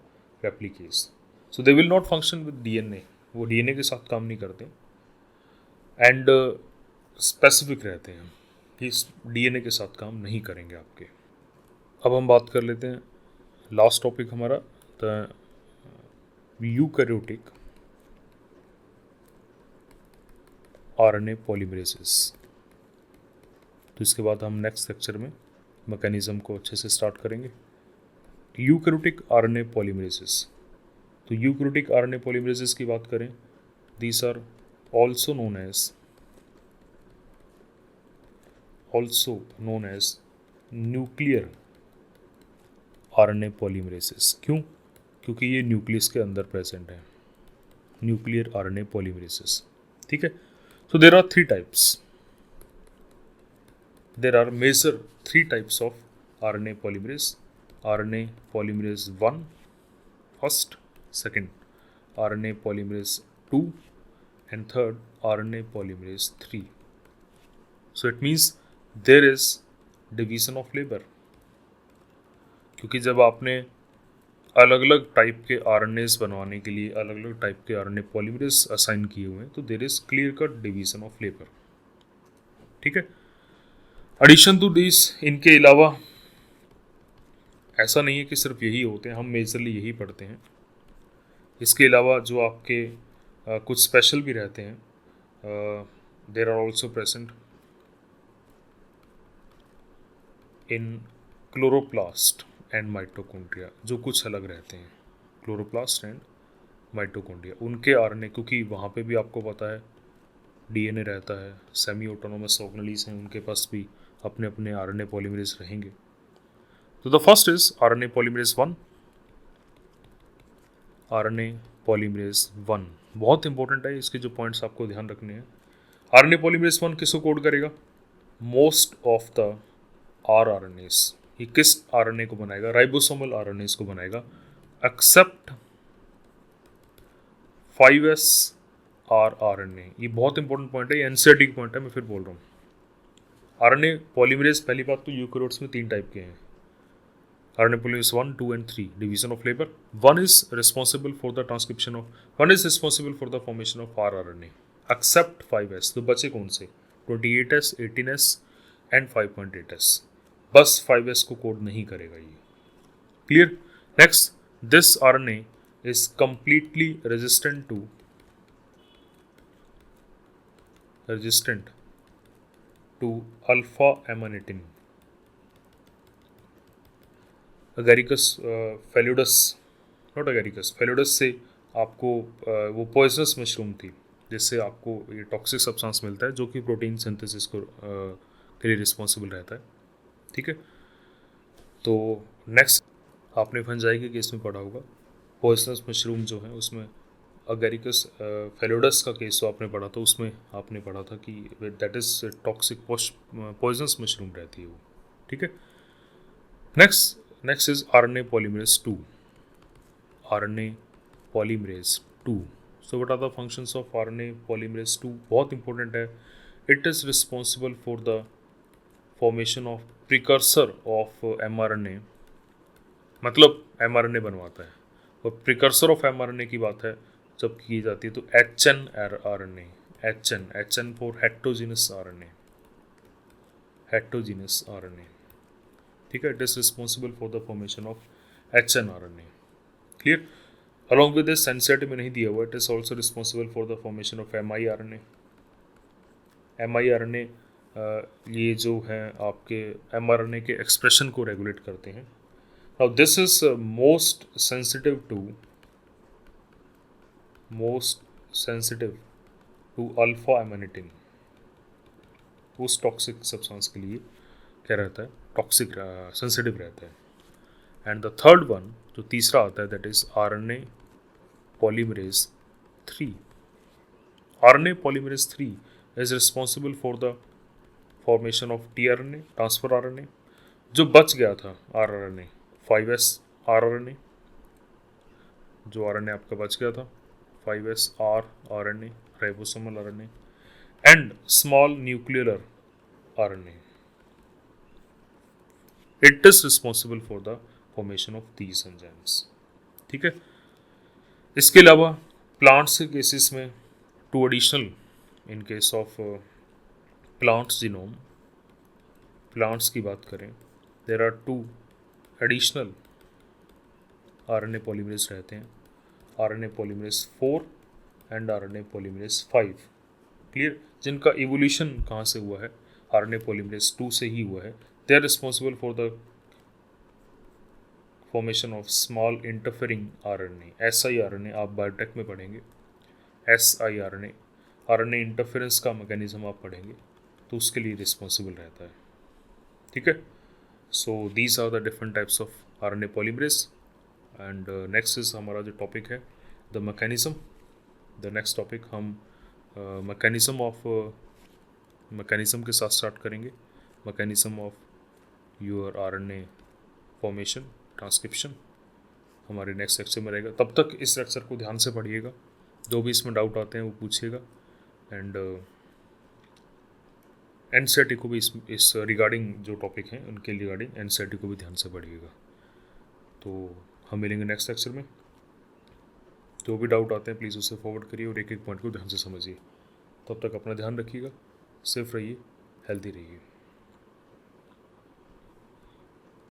replicase. So they will not function with DNA, वो डीएनए के साथ काम नहीं करते एंड स्पेसिफिक रहते हैं, इस डीएनए के साथ काम नहीं करेंगे आपके। अब हम बात कर लेते हैं लास्ट टॉपिक हमारा, द यूकैरियोटिक आरएनए पॉलीमरेसेस। तो इसके बाद हम नेक्स्ट लेक्चर में मैकेनिज्म को अच्छे से स्टार्ट करेंगे। यूकैरियोटिक आरएनए पॉलीमरेसेस, तो यूकैरियोटिक आरएनए पॉलीमरेसेस की बात करें, these are also known as nuclear RNA polymerases. क्यों, क्योंकि ये न्यूक्लियस के अंदर प्रेजेंट है, न्यूक्लियर आरएनए पॉलीमरेसेस। ठीक है। So there are three types, there are major three types of RNA polymerase. RNA polymerase 1 first, second RNA polymerase 2 and third RNA polymerase 3. So it means there is division of labor, क्योंकि जब आपने अलग अलग type के RNS बनवाने के लिए अलग अलग टाइप के आरएनए पॉलीमरेज असाइन किए हुए हैं, तो there is clear cut division of labour. ठीक है। एडिशन टू दिस, इनके अलावा ऐसा नहीं है कि सिर्फ यही होते हैं, हम मेजरली यही पढ़ते हैं। इसके अलावा जो आपके कुछ स्पेशल भी रहते हैं, there are also present in chloroplast and mitochondria, जो कुछ अलग रहते हैं, क्लोरोप्लास्ट एंड माइटोकॉन्ड्रिया, उनके आरएनए, क्योंकि वहाँ पे भी आपको पता है डीएनए रहता है, सेमी ऑटोनोमस ऑर्गेनेल्स हैं, उनके पास भी अपने अपने आरएनए पॉलीमरेज रहेंगे। तो the first is RNA polymerase 1। RNA polymerase 1 बहुत इंपॉर्टेंट है, इसके जो पॉइंट्स आपको ध्यान रखने हैं। आरएनए पॉलीमरेज 1 किसको कोड करेगा? Most of the RNS. ये किस आरएनए को बनाएगा? राइबोसोमल आरएनएस को बनाएगा, एक्सेप्ट 5s आरएनए। ये बहुत इंपॉर्टेंट पॉइंट है, ये एनसीईआरटी की पॉइंट है, मैं फिर बोल रहा हूँ। आरएनए पॉलीमरेज, पहली बात तो यूकैरियोट्स में 3 टाइप के हैं, RNA polymerase 1, 2 and 3, division of labor. One is responsible for the formation of rRNA, except 5s। तो बचे कौन से? 28s, 18s and 5.8s। बस 5s को कोड नहीं करेगा ये। Clear? Next, this RNA is completely resistant to alpha amanitin, agaricus phalloides, not agaricus, phalloides से आपको वो पॉइजनस मशरूम थी, जिससे आपको ये टॉक्सिक सब्सटेंस मिलता है, जो कि प्रोटीन सिंथेसिस को के लिए रिस्पॉन्सिबल रहता है। ठीक है। तो नेक्स्ट आपने फंजाई के केस में पढ़ा होगा, पॉइजनस मशरूम जो है उसमें अगैरिकस फेल्यूडस का केस जो आपने पढ़ा था, उसमें आपने पढ़ा था कि that is toxic poisonous mushroom रहती है वो। ठीक है। Next is RNA polymerase 2. RNA polymerase 2. So what are the functions of RNA polymerase 2? बहुत important है। It is responsible for the formation of precursor of mRNA, मतलब mRNA बनवाता है। और precursor of mRNA की बात है जब की जाती है तो HN-RNA, HN for heterogeneous RNA। ठीक है। It is responsible for the formation of HN-RNA। Clear? Along with this, NCERT में नहीं दिया हुआ, it is also responsible for the formation of MI-RNA। MI-RNA ये जो है आपके mRNA के एक्सप्रेशन को रेगुलेट करते हैं। Now this is most sensitive to alpha amanitin. उस टॉक्सिक सब्सटेंस के लिए क्या रहता है? टॉक्सिक सेंसिटिव रहता है। एंड द थर्ड वन, जो तीसरा आता है, that is RNA polymerase 3। RNA polymerase 3 is responsible for the formation of tRNA, transfer RNA, जो बच गया था rRNA, 5s rRNA, जो RNA आपका बच गया था 5s rRNA, ribosomal RNA and small nuclear RNA। It is responsible for the formation of these enzymes। ठीक है। इसके अलावा प्लांट्स के केसेस में 2 additional, in case of plants genome, plants की बात करें, there are 2 additional RNA polymerase रहते हैं, RNA polymerase 4 and RNA polymerase 5। Clear? जिनका इवोल्यूशन कहाँ से हुआ है? RNA पॉलीमरेज 2 से ही हुआ है। They are responsible for the formation of small interfering RNA, siRNA, आप बायोटेक में पढ़ेंगे siRNA, RNA इंटरफेरेंस का मैकेनिज्म आप पढ़ेंगे, तो उसके लिए रिस्पॉन्सिबल रहता है। ठीक है। So these are the different types of RNA polymerase. And next is हमारा जो टॉपिक है the mechanism. The next topic हम मैकेनिज्म के साथ स्टार्ट करेंगे, mechanism of your RNA formation, transcription हमारे नेक्स्ट लेक्चर में रहेगा। तब तक इस लेक्चर को ध्यान से पढ़िएगा, जो भी इसमें डाउट आते हैं वो पूछिएगा। एंड एनसीईआरटी को भी इस रिगार्डिंग जो टॉपिक हैं उनके रिगार्डिंग एनसीईआरटी को भी ध्यान से पढ़िएगा। तो हम मिलेंगे नेक्स्ट लेक्चर में। जो भी डाउट आते हैं प्लीज़ उसे फॉरवर्ड करिए और एक एक पॉइंट को ध्यान से समझिए। तब तक अपना ध्यान रखिएगा, सेफ रहिए, हेल्दी रहिए।